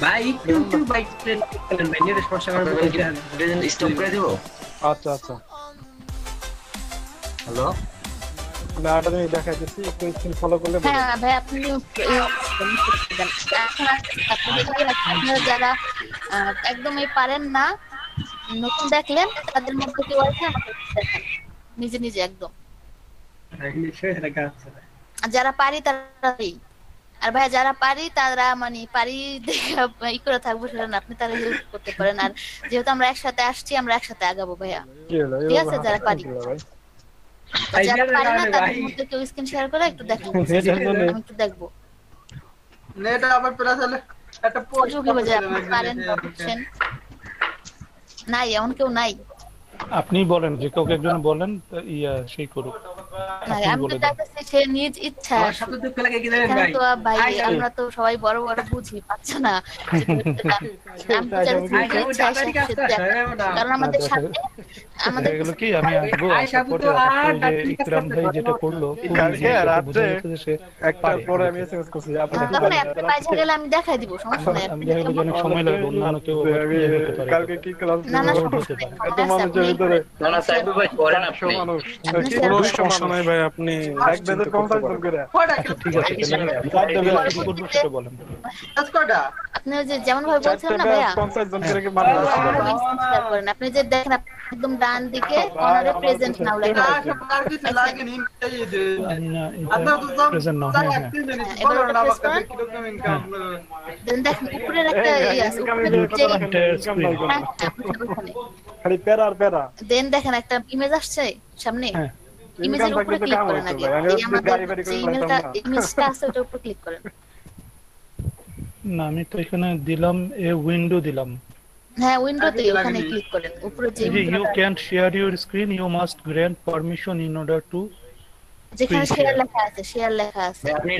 ভাই ইউটিউব ভাই স্ক্রিন করেন ভাই নিয়ে সমস্যা করে
প্রেজেন্ট স্টপ করে দেব।
আচ্ছা আচ্ছা
হ্যালো
না এটা আমি দেখাইতেছি, একটু স্ক্রিন ফলো করলে বলুন।
হ্যাঁ ভাই আপনি আপনারা যারা একদমই পারেন না, নতুন দেখলেন তাদের মধ্যে কেউ আছে আমাকে দেখান নিজে নিজে একদম। আর যারা পারি তারাই, আর ভাই যারা পারি তারা মানে পারি দেখে ই করে থাকবো সেটা না, আপনি তারা হেল্প করতে পারেন। আর যেহেতু আমরা একসাথে আসছি আমরা একসাথে আগাবো ভাইয়া, ঠিক আছে? যারা পারি যারা পারি না তাদের মধ্যে কেউ স্ক্রিন শেয়ার করে একটু দেখেন, আমি একটু দেখবো।
নেট আবার প্লাস হলে একটা পোস্ট
পারেন পাচ্ছেন নাই, এমন কেউ নাই।
আপনি বলেন, যে কাউকে একজন বলেন সেই করুক।
আমি তো চাইতেছি সে নিজ ইচ্ছা। তো ভাই আমরা তো সবাই বড় বড় বুঝি পাচ্ছ না, কারণ আমাদের সাথে আমাদের
এগুলো কি আমি আসবো ইকরাম ভাই যেটা করলো
একটার পরে আমি এসএমএস করছি আপনি
গেলে আমি দেখাই দিব, সমস্যা নাই।
আমি দেখবো যে অনেক সময় লাগবে, অন্যান্য কেউ
কালকে কি ক্লাস
না না
এত মানুষের ভিতরে
না না সাইব ভাই করেন আপনি।
মানুষ
কোনো সমস্যা নাই ভাই, আপনি
এক বেদে কনসাল্ট করে
ঠিক আছে সেটা বলেন।
আপনি যে যেমন ভাবে বলছিলেন না ভাইয়া,
কনসাল্ট জন করে মানুষ
করেন আপনি যে দেখেন একদম ডান দিকে কর্নারে প্রেজেন্ট নাও লেখা আছে।
প্রেজেন্ট নাও, হ্যাঁ হ্যাঁ
এবার ওটা প্রেস করেন, দেন দেখেন উপরে একটা আছে,
খালি প্যারা আর প্যারা।
দেন দেখেন একটা ইমেজ আসছে সামনে, ইমেজের উপরে ক্লিক করেন আগে। এই আমাদের যে ইমেজটা আছে ওটার উপর ক্লিক করেন।
না আমি তো এখানে দিলাম উইন্ডো দিলাম।
হ্যাঁ উইন্ডোতে ওখানে ক্লিক করেন, উপরে যে
you can share your screen, you must grant permission in order to.
যেখানে শেয়ার লেখা আছে, শেয়ার লেখা আছে।
আপনি